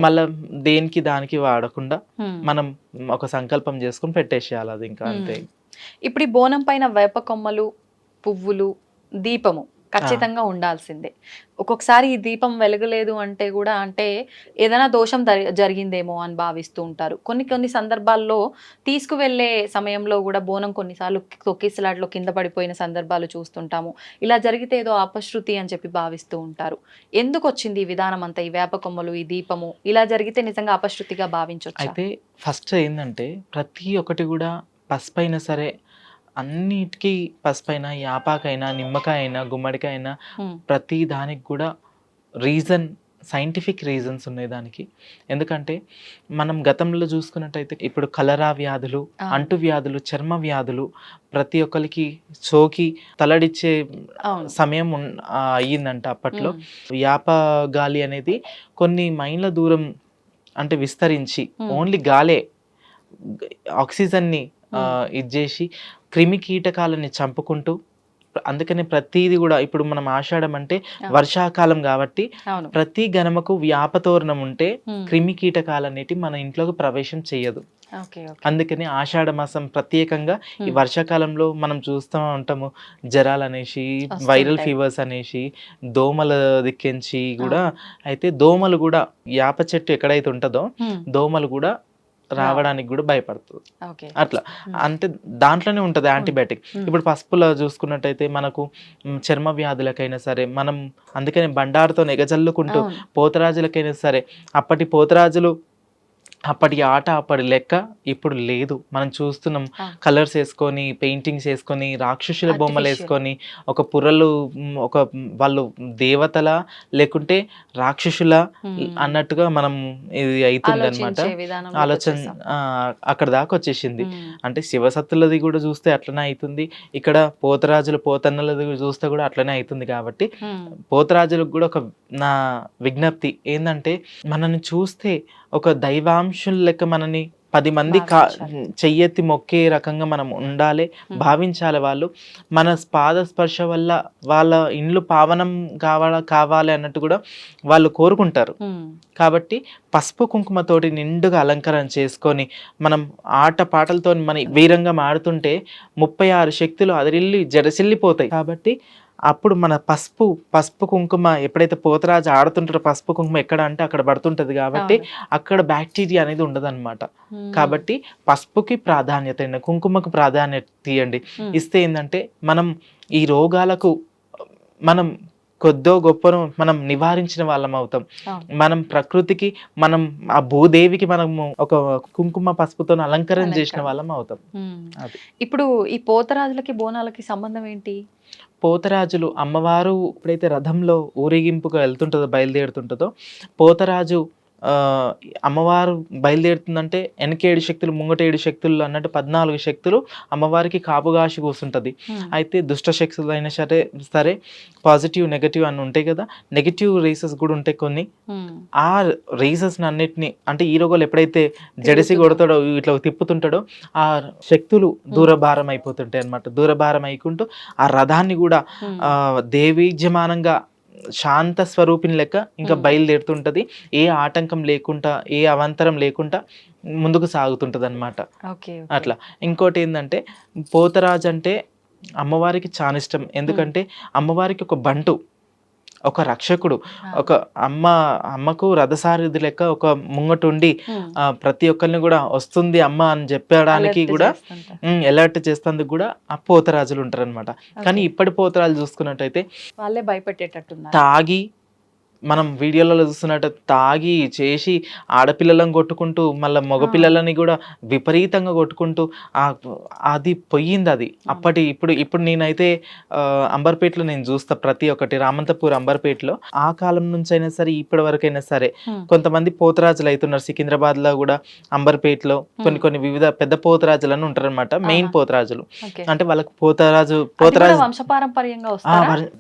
మళ్ళీ దేనికి దానికి వాడకుండా మనం ఒక సంకల్పం చేసుకుని పెట్టేసేయాలి, అది ఇంకా అంతే. ఇప్పుడు ఈ బోనం పైన వేప కొమ్మలు, పువ్వులు, దీపము ఖచ్చితంగా ఉండాల్సిందే. ఒక్కొక్కసారి ఈ దీపం వెలగలేదు అంటే కూడా అంటే ఏదైనా దోషం జరిగిందేమో అని భావిస్తూ ఉంటారు. కొన్ని సందర్భాల్లో తీసుకువెళ్ళే సమయంలో కూడా బోనం కొన్నిసార్లు తొక్కిసలాట్లో కింద పడిపోయిన సందర్భాలు చూస్తుంటాము. ఇలా జరిగితే ఏదో అపశృతి అని చెప్పి భావిస్తూ ఉంటారు. ఎందుకు వచ్చింది ఈ విధానం అంతా, ఈ వేప కొమ్మలు, ఈ దీపము ఇలా జరిగితే నిజంగా అపశృతిగా భావించవచ్చు? అయితే ఫస్ట్ ఏంటంటే ప్రతి ఒక్కటి కూడా పసుపైనా సరే, అన్నిటికీ పసుపైన, యాపాకైనా, నిమ్మకాయ అయినా, గుమ్మడికాయ అయినా ప్రతి దానికి కూడా సైంటిఫిక్ రీజన్స్ ఉన్నాయి దానికి. ఎందుకంటే మనం గతంలో చూసుకున్నట్టయితే ఇప్పుడు కలరా వ్యాధులు, అంటు వ్యాధులు, చర్మ వ్యాధులు ప్రతి ఒక్కరికి సోకి తలడిచ్చే సమయం అయ్యిందంట అప్పట్లో. యాప గాలి అనేది కొన్ని మైళ్ళ దూరం అంటే విస్తరించి ఓన్లీ గాలే ఆక్సిజన్ని ఇది చేసి క్రిమి కీటకాలని చంపుకుంటూ, అందుకని ప్రతిది కూడా ఇప్పుడు మనం ఆషాఢం అంటే వర్షాకాలం కాబట్టి ప్రతి గణమకు వ్యాపతోరణం ఉంటే క్రిమి కీటకాలన్నిటి మన ఇంట్లోకి ప్రవేశం చేయదు. అందుకని ఆషాఢ మాసం ప్రత్యేకంగా ఈ వర్షాకాలంలో మనం చూస్తూ ఉంటాము జ్వరాలు అనేసి, వైరల్ ఫీవర్స్ అనేసి, దోమల దిక్కించి కూడా. అయితే దోమలు కూడా యాప చెట్టు ఎక్కడైతే ఉంటుందో దోమలు కూడా రావడానికి కూడా భయపడుతుంది. అట్లా అంటే దాంట్లోనే ఉంటుంది యాంటీబయాటిక్. ఇప్పుడు పసుపులో చూసుకున్నట్టయితే మనకు చర్మ వ్యాధులకైనా సరే మనం అందుకని బండారుతో ఎగజల్లుకుంటూ, పోతరాజులకైనా సరే అప్పటి పోతరాజులు అప్పటి ఆట అప్పటి లెక్క ఇప్పుడు లేదు. మనం చూస్తున్నాం కలర్స్ వేసుకొని, పెయింటింగ్స్ వేసుకొని, రాక్షసుల బొమ్మలు వేసుకొని, ఒక పుర్రలు ఒక వాళ్ళు దేవతల లేకుంటే రాక్షసుల అన్నట్టుగా మనం ఇది అవుతుంది అనమాట. ఆలోచన అక్కడ దాకా వచ్చేసింది. అంటే శివసత్తులది కూడా చూస్తే అట్లనే అవుతుంది, ఇక్కడ పోతరాజుల పోతన్నలది చూస్తే కూడా అట్లనే అవుతుంది. కాబట్టి పోతరాజులకు కూడా ఒక నా విజ్ఞప్తి ఏంటంటే మనల్ని చూస్తే ఒక దైవాంశుల లెక్క మనని 10 మంది భావించాలి. చెయ్యెత్తి మొక్కే రకంగా మనం ఉండాలి, భావించాలి. వాళ్ళు మన పాద స్పర్శ వల్ల వాళ్ళ ఇండ్లు పావనం కావాలి అన్నట్టు కూడా వాళ్ళు కోరుకుంటారు. కాబట్టి పసుపు కుంకుమతోటి నిండుగా అలంకరణ చేసుకొని మనం ఆట పాటలతో మన వీరంగా ఆడుతుంటే 36 శక్తులు అదిరిల్లి జడసిల్లిపోతాయి. కాబట్టి అప్పుడు మన పసుపు కుంకుమ ఎప్పుడైతే పోతరాజు ఆడుతుంటారో పసుపు కుంకుమ ఎక్కడ అంటే అక్కడ పడుతుంటది. కాబట్టి అక్కడ బ్యాక్టీరియా అనేది ఉండదన్నమాట. కాబట్టి పసుపుకి ప్రాధాన్యత ఇవ్వండి, కుంకుమకు ప్రాధాన్యత ఇవ్వండి. ఇస్తే ఏంటంటే మనం ఈ రోగాలకు మనం కొద్దో గొప్పను మనం నివారించిన వాళ్ళం అవుతాం. మనం ప్రకృతికి మనం ఆ భూదేవికి మనము ఒక కుంకుమ పసుపుతో అలంకరణ చేసిన వాళ్ళం అవుతాం. ఇప్పుడు ఈ పోతరాజులకి బోనాలకి సంబంధం ఏంటి? పోతరాజులు అమ్మవారు ఎప్పుడైతే రథంలో ఊరేగింపుగా బయలుదేరుతుంటుందో పోతరాజు అమ్మవారు బయలుదేరుతుందంటే వెనక 7 శక్తులు ముంగట 7 శక్తులు అన్నట్టు 14 శక్తులు అమ్మవారికి కాపుగాసి కూర్చుంటది. అయితే దుష్ట శక్తులు అయినా సరే పాజిటివ్ నెగటివ్ అని ఉంటాయి కదా, నెగటివ్ రేసెస్ కూడా ఉంటాయి కొన్ని. ఆ రేసెస్ అన్నిటిని అంటే ఈ రోగాలు ఎప్పుడైతే జడిసి కొడతాడో ఇట్లా తిప్పుతుంటాడో ఆ శక్తులు దూరభారం అయిపోతుంటాయి అన్నమాట. దూరభారం అయికుంటూ ఆ రథాన్ని కూడా దేవీజ్యమానంగా శాంత స్వరూపిణి లెక్క ఇంకా బయలుదేరుతుంటది. ఏ ఆటంకం లేకుండా ఏ అవాంతరం లేకుండా ముందుకు సాగుతుంటది అనమాట. అట్లా ఇంకోటి ఏంటంటే పోతరాజు అంటే అమ్మవారికి చాలా ఇష్టం. ఎందుకంటే అమ్మవారికి ఒక బంటు, ఒక రక్షకుడు, ఒక అమ్మకు రథసారథి లెక్క ఒక ముంగటుండి ప్రతి ఒక్కరిని కూడా వస్తుంది అమ్మ అని చెప్పడానికి కూడా అలర్ట్ చేస్తేందుకు కూడా ఆ పోతరాజులు ఉంటారు అనమాట. కానీ ఇప్పటి పోతరాజు చూసుకున్నట్టయితే వాళ్ళే భయపెట్టేటట్టున్నారు. తాగి మనం వీడియోలలో చూస్తున్నట్టు తాగి చేసి ఆడపిల్లలను కొట్టుకుంటూ మళ్ళీ మగపిల్లలని కూడా విపరీతంగా కొట్టుకుంటూ అది పోయింది. అది ఇప్పుడు నేనైతే అంబర్పేటలో నేను చూస్తా ప్రతి ఒక్కటి, రామంతపూర్ అంబర్పేటలో ఆ కాలం నుంచి అయినా సరే ఇప్పటి వరకైనా సరే కొంతమంది పోతరాజులు అవుతున్నారు. సికింద్రాబాద్ లో కూడా అంబర్పేటలో కొన్ని వివిధ పెద్ద పోతరాజులను ఉంటారు అనమాట. మెయిన్ పోతరాజులు అంటే వాళ్ళకి పోతరాజు వంశపారంపర్యంగా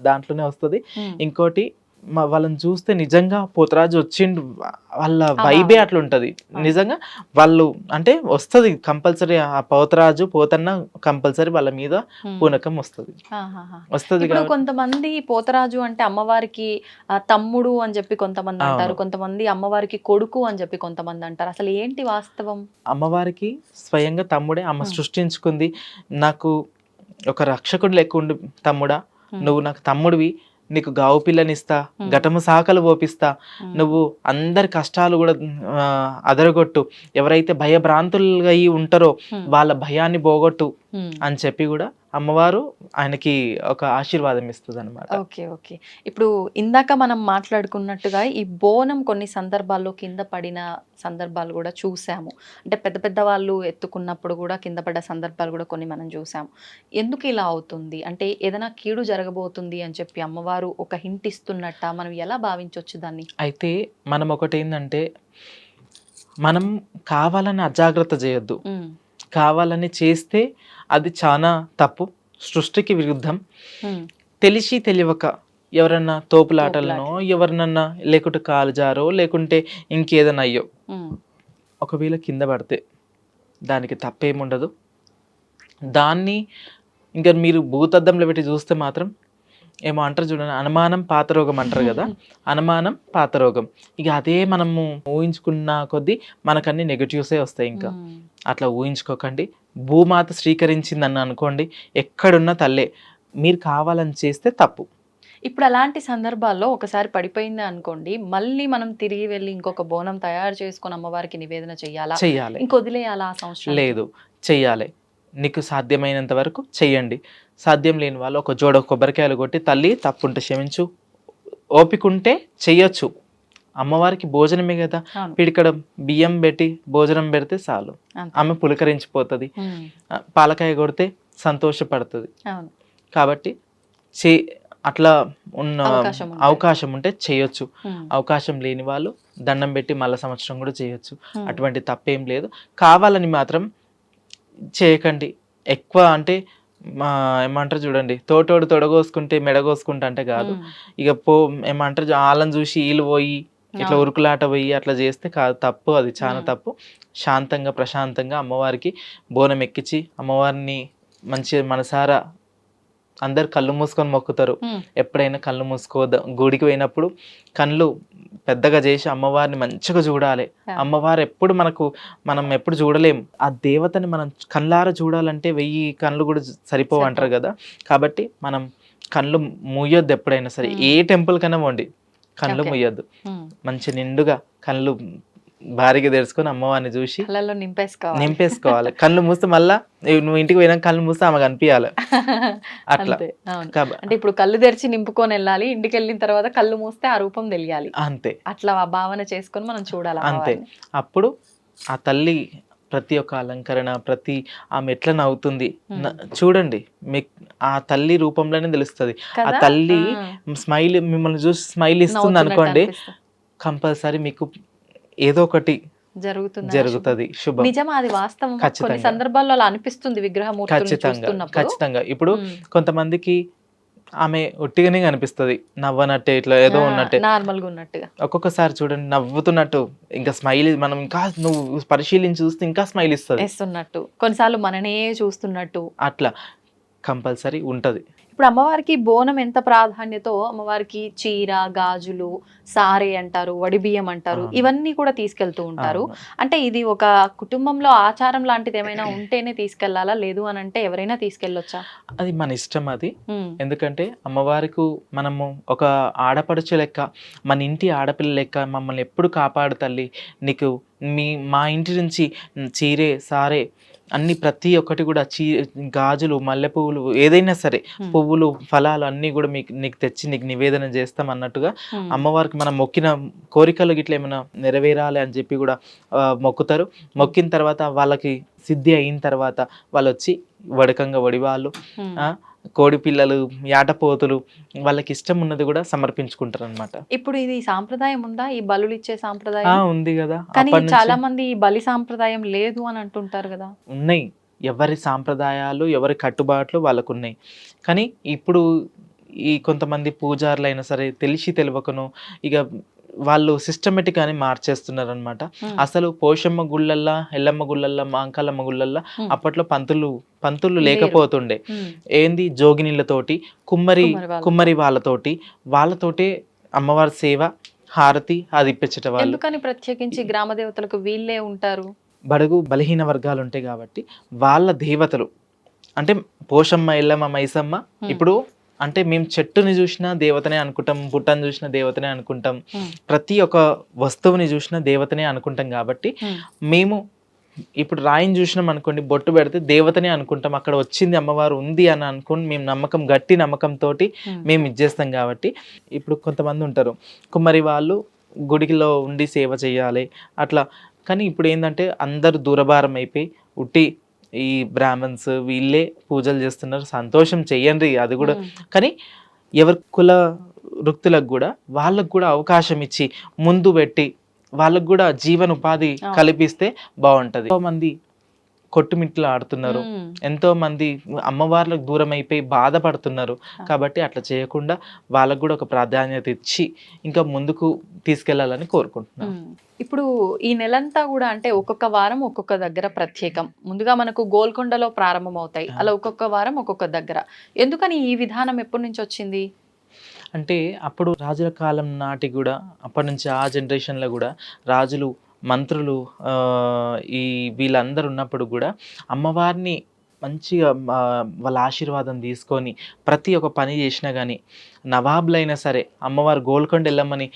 దాంట్లోనే వస్తుంది. ఇంకోటి వాళ్ళని చూస్తే నిజంగా పోతరాజు వచ్చిండు, వాళ్ళ వైబే అట్లా ఉంటది. నిజంగా వాళ్ళు అంటే వస్తుంది కంపల్సరీ, ఆ పోతన్న కంపల్సరీ వాళ్ళ మీద పూనకం వస్తుంది. కొంతమంది పోతరాజు అంటే అమ్మవారికి తమ్ముడు అని చెప్పి కొంతమంది అంటారు, కొంతమంది అమ్మవారికి కొడుకు అని చెప్పి కొంతమంది అంటారు. అసలు ఏంటి వాస్తవం? అమ్మవారికి స్వయంగా తమ్ముడే. అమ్మ సృష్టించుకుంది, నాకు ఒక రక్షకుడు లెక్క ఉండి తమ్ముడా నువ్వు నాకు తమ్ముడివి, నీకు గావు పిల్లనిస్తా, ఘటము సాకలు ఓపిస్తా, నువ్వు అందరి కష్టాలు కూడా అదరగొట్టు, ఎవరైతే భయభ్రాంతులుగా ఉంటారో వాళ్ళ భయాన్ని పోగొట్టు అని చెప్పి కూడా అమ్మవారు ఆయనకి ఒక ఆశీర్వాదం ఇస్తుంది అనమాట. ఓకే. ఇప్పుడు ఇందాక మనం మాట్లాడుకున్నట్టుగా ఈ బోనం కొన్ని సందర్భాల్లో కింద పడిన సందర్భాలు కూడా చూసాము. అంటే పెద్ద పెద్ద వాళ్ళు ఎత్తుకున్నప్పుడు కూడా కింద పడ్డ సందర్భాలు కూడా కొన్ని మనం చూసాము. ఎందుకు ఇలా అవుతుంది? అంటే ఏదైనా కీడు జరగబోతుంది అని చెప్పి అమ్మవారు ఒక హింట్ ఇస్తున్నట్ట, మనం ఎలా భావించవచ్చు దాన్ని? అయితే మనం ఒకటి ఏంటంటే మనం కావాలని అజాగ్రత్త చేయొద్దు. కావాలని చేస్తే అది చాలా తప్పు, సృష్టికి విరుద్ధం. తెలిసి తెలియక ఎవరన్నా తోపులాటలనో ఎవరినన్నా లేకుంటే కాలు జారో లేకుంటే ఇంకేదన్నా అయ్యో ఒకవేళ కింద పడితే దానికి తప్పేముండదు. దాన్ని ఇంకా మీరు భూతద్దంలో పెట్టి చూస్తే మాత్రం ఏమో అంటారు చూడండి, అనుమానం పాతరోగం అంటారు కదా, అనుమానం పాతరోగం. ఇక అదే మనము ఊహించుకున్న కొద్దీ మనకన్నీ నెగటివ్సే వస్తాయి. ఇంకా అట్లా ఊహించుకోకండి. భూమాత స్వీకరించిందని అనుకోండి, ఎక్కడున్న తల్లే. మీరు కావాలని చేస్తే తప్పు. ఇప్పుడు అలాంటి సందర్భాల్లో ఒకసారి పడిపోయింది అనుకోండి, మళ్ళీ మనం తిరిగి వెళ్ళి ఇంకొక బోనం తయారు చేసుకొని అమ్మవారికి నివేదన చెయ్యాలి, ఇంకొదిలేయాలా ఆ సంవత్సరం? లేదు, చెయ్యాలి. నీకు సాధ్యమైనంత వరకు చెయ్యండి. సాధ్యం లేని వాళ్ళు ఒక జోడ కొబ్బరికాయలు కొట్టి, తల్లి తప్పుంటే క్షమించు, ఓపికంటే చెయ్యొచ్చు. అమ్మవారికి భోజనమే కదా, పిడికడ బియ్యం పెట్టి భోజనం పెడితే చాలు, ఆమె పులకరించిపోతుంది. పాలకాయ కొడితే సంతోషపడుతుంది. కాబట్టి అట్లా ఉన్న అవకాశం ఉంటే చేయొచ్చు. అవకాశం లేని వాళ్ళు దండం పెట్టి మళ్ళా సంవత్సరం కూడా చేయొచ్చు. అటువంటి తప్పేం లేదు. కావాలని మాత్రం చేయకండి. ఎక్కువ అంటే ఏమంటారు చూడండి, తోటోడు తొడగోసుకుంటే మెడగోసుకుంటా అంటే కాదు. ఇక ఏమంటారు వాళ్ళని చూసి వీళ్ళు పోయి ఇట్లా అవును. ఉరుకులాట పోయి అట్లా చేస్తే కాదు, తప్పు, అది చాలా తప్పు. శాంతంగా ప్రశాంతంగా అమ్మవారికి బోనం ఎక్కించి అమ్మవారిని మంచి మనసారా అందరు కళ్ళు మూసుకొని మొక్కుతారు. ఎప్పుడైనా కళ్ళు మూసుకోవద్దు. గుడికి పోయినప్పుడు కళ్ళు పెద్దగా చేసి అమ్మవారిని మంచిగా చూడాలి. అమ్మవారు ఎప్పుడు మనం ఎప్పుడు చూడలేం. ఆ దేవతని మనం కళ్ళారా చూడాలంటే 1000 కళ్ళు కూడా సరిపోవు అంటారు కదా. కాబట్టి మనం కళ్ళు మూయొద్దు. ఎప్పుడైనా సరే ఏ టెంపుల్ కన్నా పోండి, కళ్ళు మూయొద్దు. మంచి నిండుగా కళ్ళు భారీగా తెరుచుకొని అమ్మవారిని చూసి కళ్ళల్లో నింపేసుకోవాలి. కళ్ళు మూస్తే మళ్ళా నువ్వు ఇంటికి పోయినాక కళ్ళు మూస్తే ఆమె కనిపించాలి. అట్లా అంతే. అవును. అంటే ఇప్పుడు కళ్ళు తెరిచి నింపుకొని వెళ్ళాలి, ఇంటికి వెళ్ళిన తర్వాత కళ్ళు మూస్తే ఆ రూపం తెలియాలి. అంతే. అట్లా ఆ భావన చేసుకొని మనం చూడాలి. అంతే. అప్పుడు ఆ తల్లి ప్రతి ఒక్క అలంకరణ, ప్రతి ఆమె ఎట్లా నవ్వుతుంది చూడండి, మీకు ఆ తల్లి రూపంలోనే తెలుస్తుంది. ఆ తల్లి స్మైల్ మిమ్మల్ని చూసి స్మైల్ ఇస్తుంది అనుకోండి, కంపల్సరీ మీకు ఏదో ఒకటి జరుగుతుంది, శుభం. నిజమా? అది వాస్తవం. కొన్ని సందర్భాల్లో అలా అనిపిస్తుంది విగ్రహమూర్తులను చూస్తున్నప్పుడు. ఖచ్చితంగా. ఇప్పుడు కొంతమందికి ఆమె ఒట్టిగానే కనిపిస్తుంది, నవ్వనట్టే, ఇట్లా ఏదో ఉన్నట్టే, నార్మల్ గా ఉన్నట్టుగా. ఒక్కొక్కసారి చూడండి నవ్వుతున్నట్టు, ఇంకా స్మైల్, మనం ఇంకా నువ్వు పరిశీలించి చూస్తే ఇంకా స్మైల్ ఇస్తున్నట్టు, కొన్నిసార్లు మననే చూస్తున్నట్టు, అట్లా కంపల్సరీ ఉంటది. ఇప్పుడు అమ్మవారికి బోనం ఎంత ప్రాధాన్యతో అమ్మవారికి చీర, గాజులు, సారే అంటారు, వడిబియ్యం అంటారు, ఇవన్నీ కూడా తీసుకెళ్తూ ఉంటారు. అంటే ఇది ఒక కుటుంబంలో ఆచారం లాంటిది ఏమైనా ఉంటేనే తీసుకెళ్లాలా, లేదు అని అంటే ఎవరైనా తీసుకెళ్ళొచ్చా? అది మన ఇష్టం. అది ఎందుకంటే అమ్మవారికి మనము ఒక ఆడపడుచు లెక్క, మన ఇంటి ఆడపిల్ల లెక్క మమ్మల్ని ఎప్పుడు కాపాడు తల్లి, నీకు మా ఇంటి నుంచి చీరే, సారే అన్ని ప్రతి ఒక్కటి కూడా గాజులు, మల్లె పువ్వులు, ఏదైనా సరే పువ్వులు, ఫలాలు అన్నీ కూడా నీకు తెచ్చి నీకు నివేదన చేస్తాం అన్నట్టుగా అమ్మవారికి మనం మొక్కిన కోరికలు గిట్ల ఏమైనా నెరవేరాలి అని చెప్పి కూడా మొక్కుతారు. మొక్కిన తర్వాత వాళ్ళకి సిద్ధి అయిన తర్వాత వాళ్ళు వచ్చి వడకంగా వడివాళ్ళు, కోడి పిల్లలు, యాటపోతులు, వాళ్ళకి ఇష్టం ఉన్నది కూడా సమర్పించుకుంటారు అన్నమాట. ఇప్పుడు ఇది సాంప్రదాయం ఉందా, ఈ బలులు ఇచ్చే సాంప్రదాయం? ఉంది కదా. కానీ చాలా మంది ఈ బలి సాంప్రదాయం లేదు అని అంటుంటారు కదా. ఉన్నాయి, ఎవరి సాంప్రదాయాలు, ఎవరి కట్టుబాట్లు వాళ్ళకు ఉన్నాయి. కానీ ఇప్పుడు ఈ కొంతమంది పూజారులు అయినా సరే తెలిసి తెలియకను ఇక వాళ్ళు సిస్టమేటిక్ అని మార్చేస్తున్నారు అనమాట. అసలు పోషమ్మ గుళ్ళల్లా, ఎల్లమ్మ గుళ్ళల్లా, మాంకాలమ్మ గుళ్ళల్లా అప్పట్లో పంతులు లేకపోతుండే. ఏంది, జోగినీళ్ళతోటి, కుమ్మరి వాళ్ళతోటే అమ్మవారి సేవ, హారతి అది ఇప్పించటం. ఎందుకని ప్రత్యేకించి గ్రామ దేవతలకు వీళ్ళే ఉంటారు? బడుగు బలహీన వర్గాలు ఉంటాయి కాబట్టి వాళ్ళ దేవతలు అంటే పోషమ్మ, ఎల్లమ్మ, మైసమ్మ. ఇప్పుడు అంటే మేము చెట్టుని చూసినా దేవతనే అనుకుంటాం, పుట్టని చూసినా దేవతనే అనుకుంటాం, ప్రతి ఒక్క వస్తువుని చూసినా దేవతనే అనుకుంటాం. కాబట్టి మేము ఇప్పుడు రాయిని చూసినాం అనుకోండి, బొట్టు పెడితే దేవతనే అనుకుంటాం, అక్కడ వచ్చింది అమ్మవారు ఉంది అని అనుకుని మేము గట్టి నమ్మకంతో మేము ఇచ్చేస్తాం. కాబట్టి ఇప్పుడు కొంతమంది ఉంటారు కుమ్మరి వాళ్ళు గుడిలో ఉండి సేవ చేయాలి అట్లా. కానీ ఇప్పుడు ఏంటంటే అందరూ దూరభారం అయిపోయి ఉట్టి ఈ బ్రాహ్మణ్స్ వీళ్ళే పూజలు చేస్తున్నారు. సంతోషం, చెయ్యండి అది కూడా. కానీ ఎవరి కుల వృత్తులకు కూడా వాళ్ళకు కూడా అవకాశం ఇచ్చి ముందు పెట్టి వాళ్ళకు కూడా జీవన ఉపాధి కల్పిస్తే బాగుంటది. ఎంతో మంది కొట్టుమిట్లు ఆడుతున్నారు, ఎంతో మంది అమ్మవార్లకు దూరం అయిపోయి బాధపడుతున్నారు. కాబట్టి అట్లా చేయకుండా వాళ్ళకు కూడా ఒక ప్రాధాన్యత ఇచ్చి ఇంకా ముందుకు తీసుకెళ్లాలని కోరుకుంటున్నాను. ఇప్పుడు ఈ నెలంతా కూడా అంటే ఒక్కొక్క వారం ఒక్కొక్క దగ్గర ప్రత్యేకం. ముందుగా మనకు గోల్కొండలో ప్రారంభం అవుతాయి, అలా ఒక్కొక్క వారం ఒక్కొక్క దగ్గర. ఎందుకని ఈ విధానం ఎప్పటి నుంచి వచ్చింది? అంటే అప్పుడు రాజుల కాలం నాటి కూడా, అప్పటి నుంచి ఆ జనరేషన్లో కూడా రాజులు, మంత్రులు, ఈ వీళ్ళందరూ ఉన్నప్పుడు కూడా అమ్మవారిని మంచిగా వాళ్ళ ఆశీర్వాదం తీసుకొని ప్రతి ఒక్క పని చేసినా కానీ, నవాబులైనా సరే అమ్మవారు గోల్కొండ ఎల్లమ్మని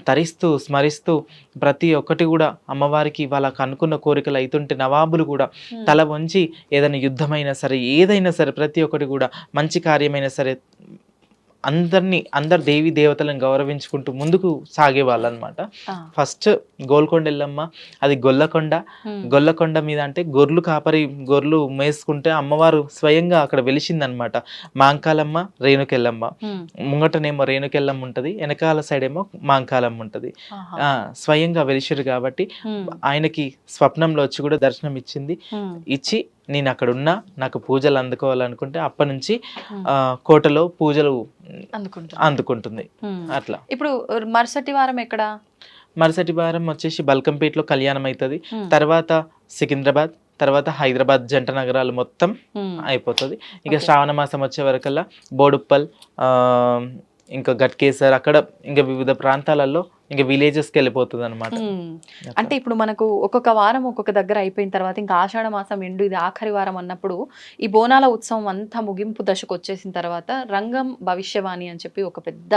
తరిస్తూ స్మరిస్తూ ప్రతి ఒక్కటి కూడా అమ్మవారికి వాళ్ళకు అనుకున్న కోరికలు అవుతుంటే నవాబులు కూడా తల వంచి ఏదైనా యుద్ధమైనా సరే ఏదైనా సరే ప్రతి ఒక్కటి కూడా మంచి కార్యమైనా సరే అందరు దేవి దేవతలను గౌరవించుకుంటూ ముందుకు సాగేవాళ్ళు అనమాట. ఫస్ట్ గోల్కొండ ఎల్లమ్మ అది గొల్లకొండ మీద అంటే గొర్రెలు మేసుకుంటే అమ్మవారు స్వయంగా అక్కడ వెలిసిందనమాట. మాంకాలమ్మ, రేణుకెల్లమ్మ, ముంగటనేమో రేణుకెల్లమ్మ ఉంటది, వెనకాల సైడ్ ఏమో మాంకాలమ్మ ఉంటది. స్వయంగా వెలిసిరు కాబట్టి ఆయనకి స్వప్నంలో వచ్చి కూడా దర్శనం ఇచ్చి నేను అక్కడ ఉన్నా, నాకు పూజలు అందుకోవాలనుకుంటే అప్పటి నుంచి కోటలో పూజలు అందుకుంటుంది అట్లా. ఇప్పుడు మరుసటి వారం ఎక్కడ? మరుసటి వారం వచ్చేసి బల్కంపేటలో కళ్యాణం అవుతుంది. ఉమ్, తర్వాత సికింద్రాబాద్, తర్వాత హైదరాబాద్ జంట నగరాలు మొత్తం ఉమ్, అయిపోతుంది. ఇక Okay. శ్రావణ మాసం వచ్చే వరకల్లా బోడుప్పల్, ఆ, ఇంకా గట్కేసర్, అక్కడ ఇంకా వివిధ ప్రాంతాలలో ఇంకా విలేజెస్కి వెళ్ళిపోతుంది అనమాట. ఉమ్. అంటే ఇప్పుడు మనకు ఒక్కొక్క వారం ఒక్కొక్క దగ్గర అయిపోయిన తర్వాత ఇంకా ఆషాఢ మాసం ఎండు ఇది ఆఖరి వారం అన్నప్పుడు ఈ బోనాల ఉత్సవం అంతా ముగింపు దశకు వచ్చేసిన తర్వాత రంగం భవిష్యవాణి అని చెప్పి ఒక పెద్ద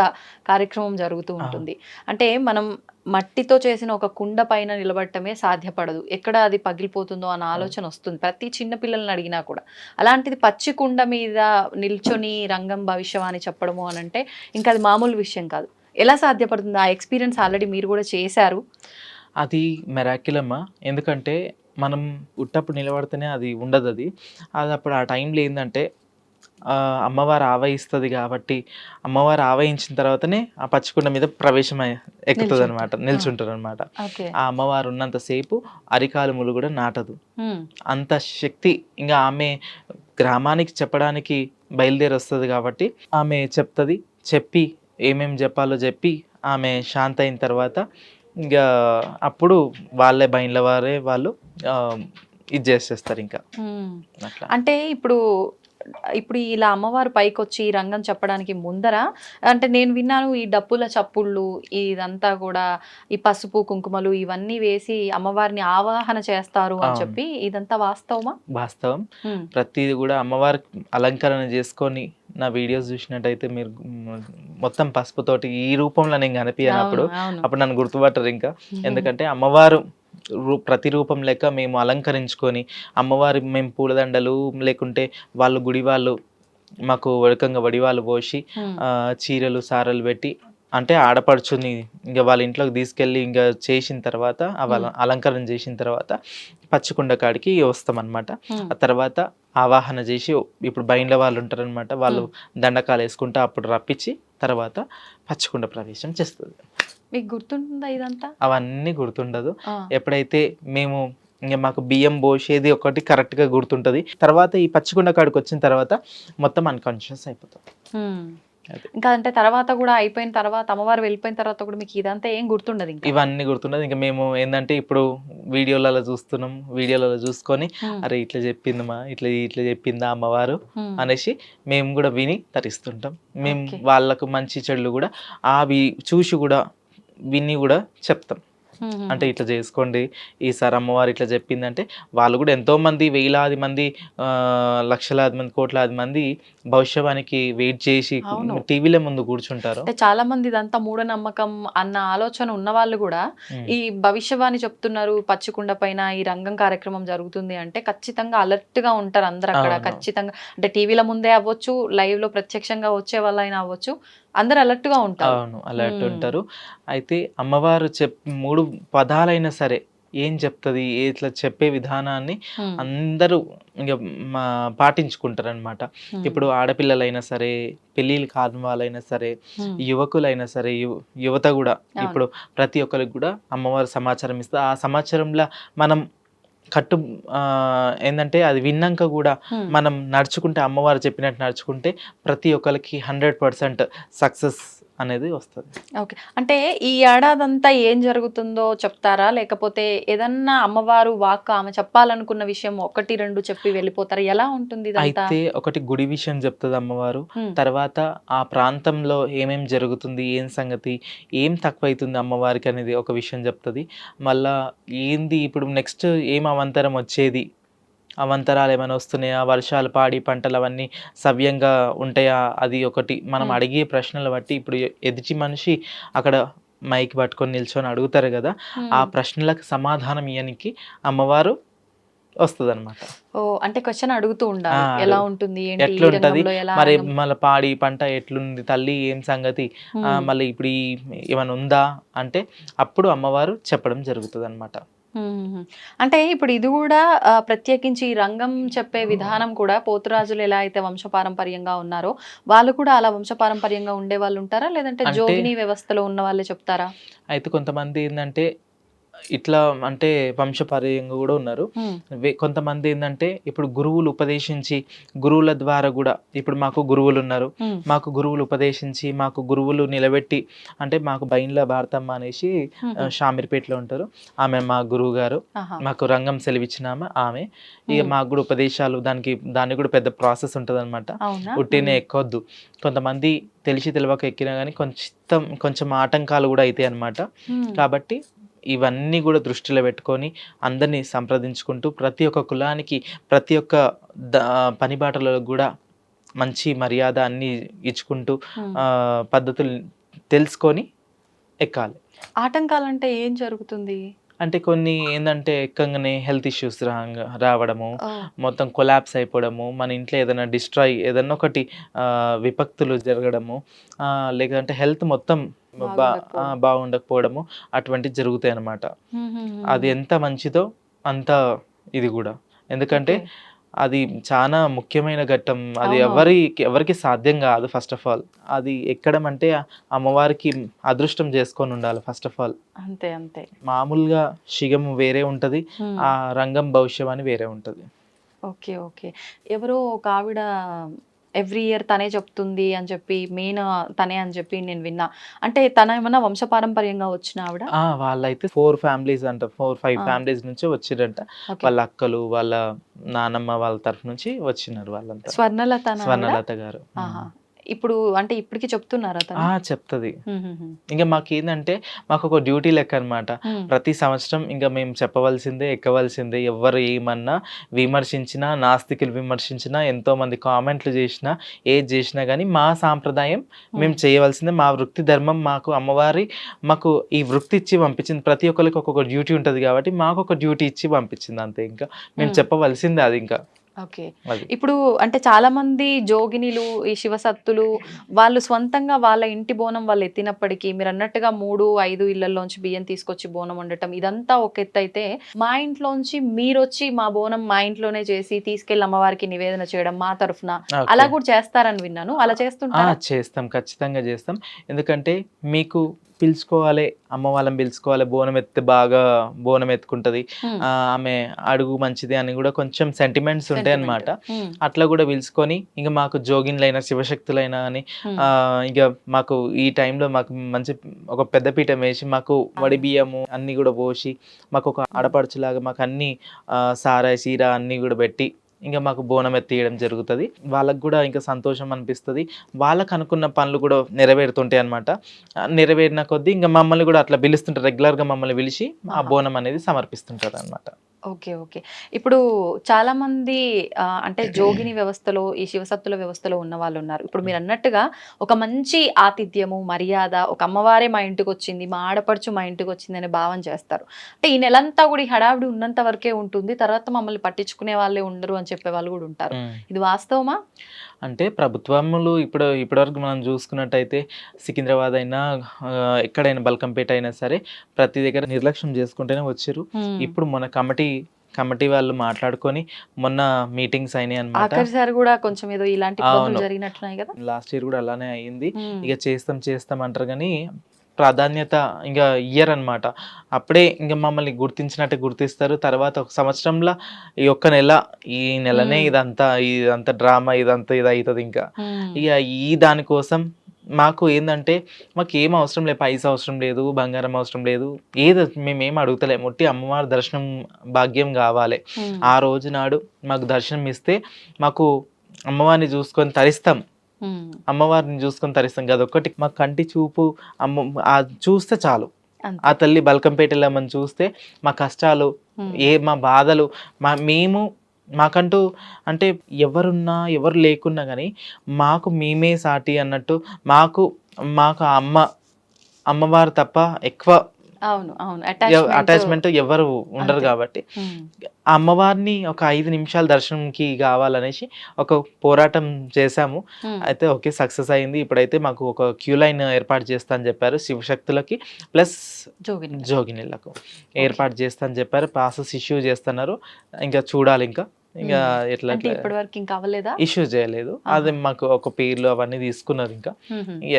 కార్యక్రమం జరుగుతూ ఉంటుంది. అంటే మనం మట్టితో చేసిన ఒక కుండ పైన నిలబడటమే సాధ్యపడదు, ఎక్కడ అది పగిలిపోతుందో అన్న ఆలోచన వస్తుంది ప్రతి చిన్న పిల్లల్ని అడిగినా కూడా. అలాంటిది పచ్చి కుండ మీద నిల్చొని రంగం భవిష్యవాణి చెప్పడము అని అంటే ఇంకా అది మామూలు విషయం కాదు. ఎలా సాధ్యపడుతుంది? ఆ ఎక్స్పీరియన్స్ ఆల్రెడీ మీరు కూడా చేశారు. అది మెరాకిలమ్మా. ఎందుకంటే మనం ఉట్టప్పుడు నిలబడితేనే అది ఉండదు. అది అప్పుడు ఆ టైంలో ఏంటంటే అమ్మవారు ఆవహిస్తుంది కాబట్టి, అమ్మవారు ఆవహించిన తర్వాతనే ఆ పచ్చికుండ మీద ప్రవేశం ఎక్కుతుంది అనమాట, నిల్చుంటారు అనమాట. ఓకే. ఆ అమ్మవారు ఉన్నంతసేపు అరికాలుములు కూడా నాటదు. అంత శక్తి ఇంకా ఆమె గ్రామానికి చెప్పడానికి బయలుదేరి వస్తుంది కాబట్టి ఆమె చెప్తుంది. చెప్పి ఏమేం చెప్పాలో చెప్పి ఆమె శాంత అయిన తర్వాత ఇంకా అప్పుడు వాళ్ళే బయళ్ళ వారే వాళ్ళు ఇది చేసేస్తారు ఇంకా అట్లా. అంటే ఇప్పుడు ఇలా అమ్మవారు పైకి వచ్చి ఈ రంగం చెప్పడానికి ముందర అంటే నేను విన్నాను ఈ డప్పుల చప్పుళ్ళు ఇదంతా కూడా ఈ పసుపు కుంకుమలు ఇవన్నీ వేసి అమ్మవారిని ఆవాహన చేస్తారు అని చెప్పి, ఇదంతా వాస్తవమా? వాస్తవం. ప్రతిది కూడా అమ్మవారి అలంకరణ చేసుకొని నా వీడియోస్ చూసినట్టయితే మీరు మొత్తం పసుపుతోటి ఈ రూపంలో నేను కనిపించినప్పుడు అప్పుడు నన్ను గుర్తుపట్టరు ఇంకా. ఎందుకంటే అమ్మవారు ప్రతి రూపం లెక్క మేము అలంకరించుకొని అమ్మవారి మేము పూలదండలు లేకుంటే వాళ్ళు గుడి వాళ్ళు మాకు వడకంగా వడివాళ్ళు పోసి చీరలు సారలు పెట్టి అంటే ఆడపడుచుని ఇంకా వాళ్ళ ఇంట్లోకి తీసుకెళ్ళి ఇంకా చేసిన తర్వాత అలంకరణ చేసిన తర్వాత పచ్చికుండ కాడికి వస్తాం అనమాట. ఆ తర్వాత ఆవాహన చేసి ఇప్పుడు బయళ్ళ వాళ్ళు ఉంటారనమాట, వాళ్ళు దండకాలు వేసుకుంటా అప్పుడు రప్పించి తర్వాత పచ్చికుండ ప్రవేశం చేస్తుంది. మీకు గుర్తుంటుందా ఇదంతా? అవన్నీ గుర్తుండదు. ఎప్పుడైతే మేము ఇంకా మాకు బియ్యం పోసేది ఒకటి కరెక్ట్గా గుర్తుంటుంది. తర్వాత ఈ పచ్చికుండ కాడికి వచ్చిన తర్వాత మొత్తం అన్కాన్షియస్ అయిపోతాం. ఇంకా అంటే తర్వాత కూడా అయిపోయిన తర్వాత అమ్మవారు వెళ్ళిపోయిన తర్వాత కూడా మీకు ఇదంతా ఏం గుర్తుండదు? ఇంకా ఇవన్నీ గుర్తుండదు. ఇంకా మేము ఏంటంటే ఇప్పుడు వీడియోలలో చూస్తున్నాం, వీడియోలలో చూసుకొని అరే ఇట్లా చెప్పిందమ్మా, ఇట్లా ఇట్లా చెప్పిందా అమ్మవారు అనేసి మేము కూడా విని తరిస్తుంటాం. మేము వాళ్ళకు మంచి చెడులు కూడా అవి చూసి కూడా విని కూడా చెప్తాం. అంటే ఇట్లా చేసుకోండి ఈసారి అమ్మవారు ఇట్లా చెప్పిందంటే వాళ్ళు కూడా ఎంతో మంది వేలాది మంది లక్షలాది మంది కోట్లాది మంది భవిష్యవానికి వెయిట్ చేసి టీవీల ముందు కూర్చుంటారు. అంటే చాలా మంది ఇదంతా మూఢనమ్మకం అన్న ఆలోచన ఉన్న వాళ్ళు కూడా ఈ భవిష్యవాణి చెప్తున్నారు పచ్చికుండ పైన ఈ రంగం కార్యక్రమం జరుగుతుంది అంటే ఖచ్చితంగా అలర్ట్ గా ఉంటారు అందరు అక్కడ. ఖచ్చితంగా అంటే టీవీల ముందే అవ్వచ్చు, లైవ్ లో ప్రత్యక్షంగా వచ్చే వాళ్ళైనా అవ్వచ్చు, అందరు అలర్ట్ గా ఉంటారు. అవును, అలర్ట్ ఉంటారు. అయితే అమ్మవారు 3 పదాలైనా సరే ఏం చెప్తుంది, ఇట్లా చెప్పే విధానాన్ని అందరూ ఇంకా పాటించుకుంటారు అనమాట. ఇప్పుడు ఆడపిల్లలైనా సరే, పెళ్ళిళ్ళు కాని వాళ్ళైనా సరే, యువకులైనా సరే, యువత కూడా ఇప్పుడు ప్రతి ఒక్కరికి కూడా అమ్మవారు సమాచారం ఇస్తే ఆ సమాచారంలో మనం ఏంటంటే అది విన్నాక కూడా మనం నడుచుకుంటే అమ్మవారు చెప్పినట్టు నడుచుకుంటే ప్రతి ఒక్కరికి 100% సక్సెస్ అనేది వస్తుంది. ఓకే. అంటే ఈ ఏడాదంతా ఏం జరుగుతుందో చెప్తారా, లేకపోతే ఏదన్నా అమ్మవారు వాక్ ఆమె చెప్పాలనుకున్న విషయం 1-2 చెప్పి వెళ్ళిపోతారా? ఎలా ఉంటుంది ఇదంతా? అయితే ఒకటి గుడి విషయం చెప్తుంది అమ్మవారు, తర్వాత ఆ ప్రాంతంలో ఏమేం జరుగుతుంది, ఏం సంగతి, ఏం తక్కువైతుంది అమ్మవారికి అనేది ఒక విషయం చెప్తుంది. మళ్ళా ఏంది ఇప్పుడు నెక్స్ట్ ఏం అవంతరం వచ్చేది, అవంతరాలు ఏమైనా వస్తున్నాయా, వర్షాలు పాడి పంటలు అవన్నీ సవ్యంగా ఉంటాయా, అది ఒకటి మనం అడిగే ప్రశ్నలు బట్టి ఇప్పుడు ఎదుటి మనిషి అక్కడ మైక్ పట్టుకొని నిల్చొని అడుగుతారు కదా, ఆ ప్రశ్నలకు సమాధానం ఇయ్యనికి అమ్మవారు వస్తుంది అనమాట. అంటే క్వశ్చన్ అడుగుతూ ఉండాలి, ఎలా ఉంటుంది, ఎట్లుంటది, మరి మళ్ళీ పాడి పంట ఎట్లుంది తల్లి, ఏం సంగతి, మళ్ళీ ఇప్పుడు ఏమైనా ఉందా అంటే అప్పుడు అమ్మవారు చెప్పడం జరుగుతుంది అనమాట. అంటే ఇప్పుడు ఇది కూడా ప్రత్యేకించి ఈ రంగం చెప్పే విధానం కూడా పోతురాజులు ఎలా అయితే వంశపారంపర్యంగా ఉన్నారో వాళ్ళు కూడా అలా వంశపారంపర్యంగా ఉండే వాళ్ళు ఉంటారా, లేదంటే జోగిని వ్యవస్థలో ఉన్న వాళ్ళే చెప్తారా? అయితే కొంతమంది ఏంటంటే ఇట్లా అంటే వంశపార్యంగా కూడా ఉన్నారు. కొంతమంది ఏంటంటే ఇప్పుడు గురువులు ఉపదేశించి గురువుల ద్వారా కూడా ఇప్పుడు మాకు గురువులు ఉన్నారు. మాకు గురువులు ఉపదేశించి మాకు గురువులు నిలబెట్టి అంటే మాకు బైన్ల భారతమ్మ అనేసి షామీర్పేటలో ఉంటారు. ఆమె మా గురువు గారు. మాకు రంగం సెలవిచ్చిన ఆమె. ఇక మాకు కూడా ఉపదేశాలు దానికి కూడా పెద్ద ప్రాసెస్ ఉంటుంది అనమాట. ఉట్టినే ఎక్కొద్దు. కొంతమంది తెలిసి తెలియక ఎక్కినా కానీ కొంచెం ఆటంకాలు కూడా అవుతాయి అనమాట. కాబట్టి ఇవన్నీ కూడా దృష్టిలో పెట్టుకొని అందరినీ సంప్రదించుకుంటూ ప్రతి ఒక్క కులానికి ప్రతి ఒక్క పనిబాటలో కూడా మంచి మర్యాద అన్ని ఇచ్చుకుంటూ పద్ధతులు తెలుసుకొని ఎక్కాలి. ఆటంకాలు అంటే ఏం జరుగుతుంది? అంటే కొన్ని ఏంటంటే ఎక్కగానే హెల్త్ ఇష్యూస్ రావడము, మొత్తం కొలాప్స్ అయిపోవడము, మన ఇంట్లో ఏదైనా ఏదైనా ఒకటి విపక్తులు జరగడము, లేదంటే హెల్త్ మొత్తం బాగుండకపోవడము అటువంటివి జరుగుతాయి అన్నమాట. అది ఎంత మంచిదో అంత ఇది కూడా. ఎందుకంటే అది చాలా ముఖ్యమైన ఘట్టం. అది ఎవరికి సాధ్యం కాదు. ఫస్ట్ ఆఫ్ ఆల్ అది ఎక్కడం అంటే అమ్మవారికి అదృష్టం చేసుకొని ఉండాలి ఫస్ట్ ఆఫ్ ఆల్. అంతే అంతే. మామూలుగా శిగము వేరే ఉంటది, ఆ రంగం భవిష్యం అని వేరే ఉంటది. Okay okay. ఎవరో ఒక ఆవిడ ఎవ్రీ ఇయర్ తనే చెప్తుంది అని చెప్పి, మెయిన్ తనే అని చెప్పి నేను విన్నా. అంటే తన ఏమన్నా వంశపారంపర్యంగా వచ్చిన ఆవిడ? వాళ్ళైతే 4 ఫ్యామిలీస్ అంట, 4-5 ఫ్యామిలీస్ నుంచి వచ్చిరంట. వాళ్ళ అక్కలు వాళ్ళ నానమ్మ వాళ్ళ తరఫు నుంచి వచ్చినారు వాళ్ళంతా. స్వర్ణలత గారు. ఇప్పుడు అంటే ఇప్పటికి చెప్తున్నారా? చెప్తుంది. ఇంకా మాకేందంటే మాకు ఒక డ్యూటీ లెక్క అనమాట. ప్రతి సంవత్సరం ఇంకా మేము చెప్పవలసిందే, ఎక్కవలసిందే. ఎవరు ఏమన్నా విమర్శించినా, నాస్తికులు విమర్శించినా, ఎంతో మంది కామెంట్లు చేసినా, ఏది చేసినా కానీ మా సాంప్రదాయం మేము చేయవలసిందే. మా వృత్తి ధర్మం. మాకు అమ్మవారి మాకు ఈ వృత్తి ఇచ్చి పంపించింది. ప్రతి ఒక్కరికి ఒక్కొక్క డ్యూటీ ఉంటుంది కాబట్టి మాకు ఒక డ్యూటీ ఇచ్చి పంపించింది అంతే. ఇంకా మేము చెప్పవలసిందే అది. ఇంకా ఓకే. ఇప్పుడు అంటే చాలా మంది జోగినిలు, ఈ శివసత్తులు వాళ్ళు స్వంతంగా వాళ్ళ ఇంటి బోనం వాళ్ళు ఎత్తినప్పటికీ మీరు అన్నట్టుగా 3-5 ఇళ్లలోంచి బియ్యం తీసుకొచ్చి బోనం వండటం ఇదంతా ఒక ఎత్తు అయితే, మా ఇంట్లోంచి మీరు వచ్చి మా బోనం మా ఇంట్లోనే చేసి తీసుకెళ్లి అమ్మవారికి నివేదన చేయడం మా తరఫున అలా కూడా చేస్తారని విన్నాను. అలా చేస్తుంటారా? చేస్తాం, ఖచ్చితంగా చేస్తాం. ఎందుకంటే మీకు పిలుచుకోవాలి, అమ్మ వాళ్ళని పిలుచుకోవాలి. బోనం ఎత్తే బాగా బోనం ఎత్తుకుంటది, ఆమె అడుగు మంచిది అని కూడా కొంచెం సెంటిమెంట్స్ ఉంటాయి అన్నమాట. అట్లా కూడా పిలుచుకొని ఇంకా మాకు జోగిన్లైనా శివశక్తులైనా అని ఇక మాకు ఈ టైంలో మాకు మంచి ఒక పెద్ద పీఠం వేసి మాకు వడి బియ్యము అన్ని కూడా పోసి మాకు ఒక ఆడపడుచులాగా మాకు అన్ని సారాయి సీర అన్ని కూడా పెట్టి ఇంకా మాకు బోనం ఎత్తియడం జరుగుతుంది. వాళ్ళకు కూడా ఇంకా సంతోషం అనిపిస్తుంది. వాళ్ళకు అనుకున్న పనులు కూడా నెరవేరుతుంటాయి అనమాట. నెరవేరిన కొద్దీ ఇంకా మమ్మల్ని కూడా అట్లా పిలుస్తుంటారు, రెగ్యులర్గా మమ్మల్ని పిలిచి ఆ బోనం అనేది సమర్పిస్తుంటారు అనమాట. Okay okay. ఇప్పుడు చాలా మంది అంటే జోగిని వ్యవస్థలో, ఈ శివసత్తుల వ్యవస్థలో ఉన్న వాళ్ళు ఉన్నారు. ఇప్పుడు మీరు అన్నట్టుగా ఒక మంచి ఆతిథ్యము, మర్యాద, ఒక అమ్మవారే మా ఇంటికి వచ్చింది, మా ఆడపడుచు మా ఇంటికి వచ్చింది అనే భావం చేస్తారు. అంటే ఈ నెలంతా కూడా ఈ హడావిడి ఉన్నంత వరకే ఉంటుంది, తర్వాత మమ్మల్ని పట్టించుకునే వాళ్ళే ఉండరు అని చెప్పే వాళ్ళు కూడా ఉంటారు. ఇది వాస్తవమా? అంటే ప్రభుత్వములు ఇప్పటివరకు మనం చూసుకున్నట్టయితే సికింద్రాబాద్ అయినా ఎక్కడైనా బల్కంపేట అయినా సరే ప్రతి దగ్గర నిర్లక్ష్యం చేసుకుంటూనే వచ్చారు. ఇప్పుడు మన కమిటీ వాళ్ళు మాట్లాడుకొని మొన్న మీటింగ్స్ అయినాయి అనమాట. లాస్ట్ ఇయర్ కూడా అలానే అయ్యింది. ఇక చేస్తాం అంటారు కానీ ప్రాధాన్యత ఇంకా ఇయ్యర్ అనమాట. అప్పుడే ఇంకా మమ్మల్ని గుర్తించినట్టే గుర్తిస్తారు. తర్వాత ఒక సంవత్సరంలో ఈ ఒక్క నెల, ఈ నెలనే ఇదంతా డ్రామా ఇది అవుతుంది. ఇంకా ఇక ఈ దానికోసం మాకు ఏంటంటే మాకు ఏం అవసరం లేదు, పైసా అవసరం లేదు, బంగారం అవసరం లేదు, మేమేం అడుగుతలేము. ముట్టి అమ్మవారి దర్శనం భాగ్యం కావాలి. ఆ రోజు నాడు మాకు దర్శనం ఇస్తే మాకు అమ్మవారిని చూసుకొని తరిస్తాం, అమ్మవారిని చూసుకొని తరిస్తాం కదా. ఒక్కటి మా కంటి చూపు చూస్తే చాలు. ఆ తల్లి బల్కంపేట వెళ్ళమని చూస్తే మా కష్టాలు మా బాధలు మాకంటూ అంటే ఎవరున్నా ఎవరు లేకున్నా కానీ మాకు మేమే సాటి అన్నట్టు మాకు అమ్మవారు తప్ప ఎక్కువ అటాచ్మెంట్ ఎవరు ఉండరు. కాబట్టి అమ్మవారిని ఒక 5 నిమిషాల దర్శనంకి కావాలనేసి ఒక పోరాటం చేశాము. అయితే ఓకే, సక్సెస్ అయింది. ఇప్పుడైతే మాకు ఒక క్యూ లైన్ ఏర్పాటు చేస్తా అని చెప్పారు. శివశక్తులకి ప్లస్ జోగినిలకు ఏర్పాటు చేస్తా అని చెప్పారు. ప్రాసెస్ ఇష్యూ చేస్తున్నారు. ఇంకా చూడాలి ఇంకా ఎట్లా ఇష్యూ చేయలేదు. అది మాకు ఒక పేర్లు అవన్నీ తీసుకున్నారు. ఇంకా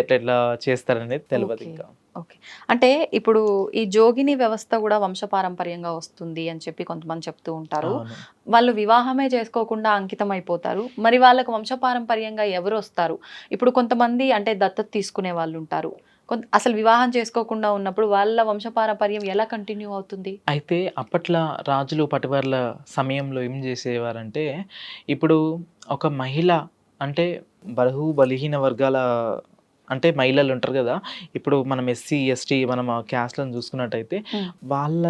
ఎట్లా చేస్తారనేది తెలియదు. ఇంకా ఓకే. అంటే ఇప్పుడు ఈ జోగిని వ్యవస్థ కూడా వంశపారంపర్యంగా వస్తుంది అని చెప్పి కొంతమంది చెప్తూ ఉంటారు. అవును. వాళ్ళు వివాహమే చేసుకోకుండా అంకితం అయిపోతారు. మరి వాళ్ళకు వంశపారంపర్యంగా ఎవరు వస్తారు? ఇప్పుడు కొంతమంది అంటే దత్తత తీసుకునే వాళ్ళు ఉంటారు. అసలు వివాహం చేసుకోకుండా ఉన్నప్పుడు వాళ్ళ వంశపారంపర్యం ఎలా కంటిన్యూ అవుతుంది? అయితే అప్పట్లో రాజులు పటివర్ల సమయంలో ఏం చేసేవారంటే, ఇప్పుడు ఒక మహిళ అంటే బలహీన వర్గాల అంటే మహిళలు ఉంటారు కదా, ఇప్పుడు మనం ఎస్సీ ఎస్టీ మనం ఆ క్యాస్ట్లను చూసుకున్నట్టయితే వాళ్ళ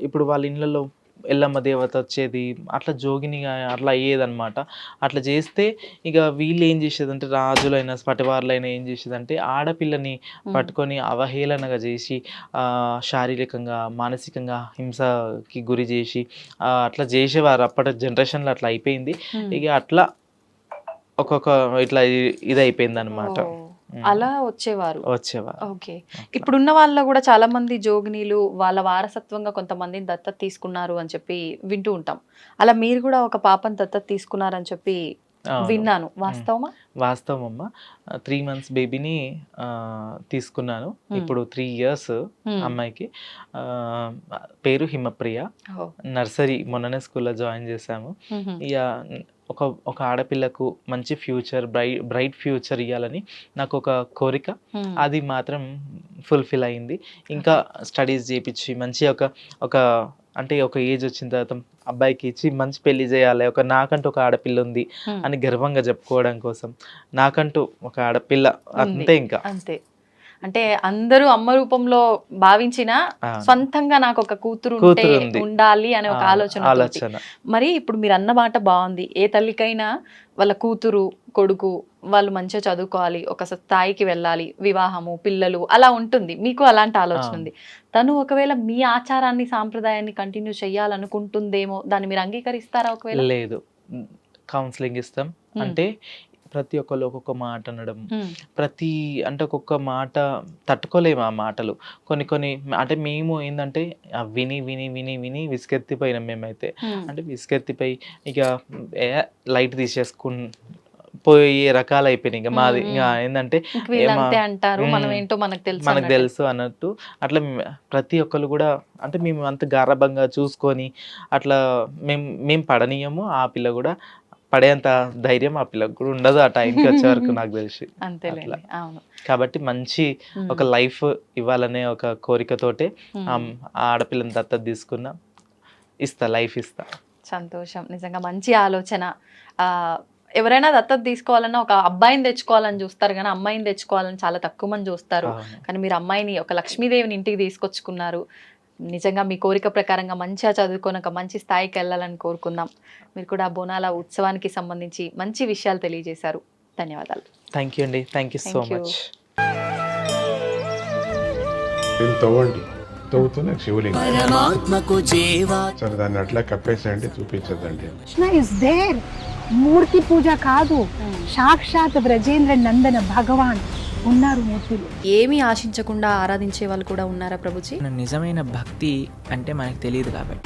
ఇప్పుడు వాళ్ళ ఇళ్ళల్లో ఎల్లమ్మ దేవత వచ్చేది, అట్లా జోగినిగా అట్లా అయ్యేదన్నమాట. అట్లా చేస్తే ఇక వీళ్ళు ఏం చేసేదంటే, రాజులైన పటివార్లైనా ఏం చేసేదంటే ఆడపిల్లని పట్టుకొని అవహేళనగా చేసి శారీరకంగా మానసికంగా హింసకి గురి చేసి అట్లా చేసేవారు. అప్పటి జనరేషన్లో అట్లా అయిపోయింది. ఇక అట్లా ఒక్కొక్క ఇట్లా ఇది అయిపోయింది అనమాట. అలా వచ్చేవారు. ఓకే. అట్లా. ఇప్పుడున్న వాళ్ళలో కూడా చాలా మంది జోగినీలు వాళ్ళ వారసత్వంగా కొంతమందిని దత్తత తీసుకున్నారు అని చెప్పి వింటూ ఉంటాం. అలా మీరు కూడా ఒక పాపని దత్తత తీసుకున్నారని చెప్పి అవును. విన్నాను. వాస్తవమా? వాస్తవం అమ్మ. 3 months బేబీని తీసుకున్నాను. ఇప్పుడు 3 years అమ్మాయికి. పేరు హిమప్రియ. నర్సరీ మొన్ననే స్కూల్లో జాయిన్ చేశాము. ఇక ఒక ఆడపిల్లకు మంచి ఫ్యూచర్, బ్రైట్ ఫ్యూచర్ ఇవ్వాలని నాకు ఒక కోరిక. అది మాత్రం ఫుల్ఫిల్ అయింది. ఇంకా స్టడీస్ చేయించి మంచి ఒక అంటే ఒక ఏజ్ వచ్చిన తర్వాత అబ్బాయికి ఇచ్చి మంచి పెళ్లి చేయాలి, నాకంటూ ఒక ఆడపిల్ల ఉంది అని గర్వంగా చెప్పుకోవడం కోసం, నాకంటూ ఒక ఆడపిల్ల అంతే. ఇంకా అంతే. అంటే అందరూ అమ్మ రూపంలో భావించిన సొంతంగా నాకు ఒక కూతురు ఉండాలి అనే ఒక ఆలోచన. మరి ఇప్పుడు మీరు అన్న మాట బాగుంది. ఏ తల్లికైనా వాళ్ళ కూతురు కొడుకు వాళ్ళు మంచిగా చదువుకోవాలి, ఒక స్థాయికి వెళ్ళాలి, వివాహము పిల్లలు అలా ఉంటుంది. మీకు అలాంటి ఆలోచన ఉంది. తను ఒకవేళ మీ ఆచారాన్ని సాంప్రదాయాన్ని కంటిన్యూ చెయ్యాలనుకుంటుందేమో, దాన్ని మీరు అంగీకరిస్తారా? ఒకవేళ లేదు, కౌన్సిలింగ్ ఇస్తాం. అంటే ప్రతి ఒక్కళ్ళు ఒక్కొక్క మాట అనడం, అంటే ఒక్కొక్క మాట తట్టుకోలేము ఆ మాటలు. కొన్ని అంటే మేము ఏంటంటే విని విని విని విని విసుకెత్తిపోయినాం మేమైతే. అంటే విసుకెత్తిపోయి ఇక లైట్ పోయే రకాలు అయిపోయినాయి. ఇక మాది ఇంకా ఏంటంటే మనకు తెలుసు అన్నట్టు అట్లా ప్రతి ఒక్కరు కూడా అంటే మేము అంత గారాబంగా చూసుకొని అట్లా మేము పడనీయము. ఆ పిల్ల కూడా పడేంత ధైర్యం ఆ పిల్లకు కూడా ఉండదు ఆ టైంకి వచ్చే వరకు, నాకు తెలిసి. కాబట్టి మంచి ఒక లైఫ్ ఇవ్వాలనే ఒక కోరికతోటే ఆడపిల్లని దత్తత తీసుకున్నా. లైఫ్ ఇస్తా. సంతోషం. నిజంగా మంచి ఆలోచన. ఎవరైనా దత్తత తీసుకోవాలన్నా ఒక అబ్బాయిని తెచ్చుకోవాలని చూస్తారు కానీ అమ్మాయిని తెచ్చుకోవాలని చాలా తక్కువ మంది చూస్తారు. కానీ మీరు అమ్మాయిని ఒక లక్ష్మీదేవిని ఇంటికి తీసుకొచ్చుకున్నారు. నిజంగా మీ కోరిక ప్రకారంగా మంచిగా చదువుకొని ఒక మంచి స్థాయికి వెళ్ళాలని కోరుకుందాం. మీరు కూడా బోనాల ఉత్సవానికి సంబంధించి మంచి విషయాలు తెలియజేశారు. ధన్యవాదాలు. థ్యాంక్ యూ అండి. Thank you so much. తవ్వుతూనే శివలింగం సరే దాన్ని అట్లా కప్పేసేయండి, చూపించదండి. మూర్తి పూజ కాదు, సాక్షాత్ బ్రజేంద్ర నందన భగవాన్ ఉన్నారు మూర్తులు. ఏమీ ఆశించకుండా ఆరాధించే వాళ్ళు కూడా ఉన్నారా ప్రభుజీ? నిజమైన భక్తి అంటే మనకు తెలియదు కాబట్టి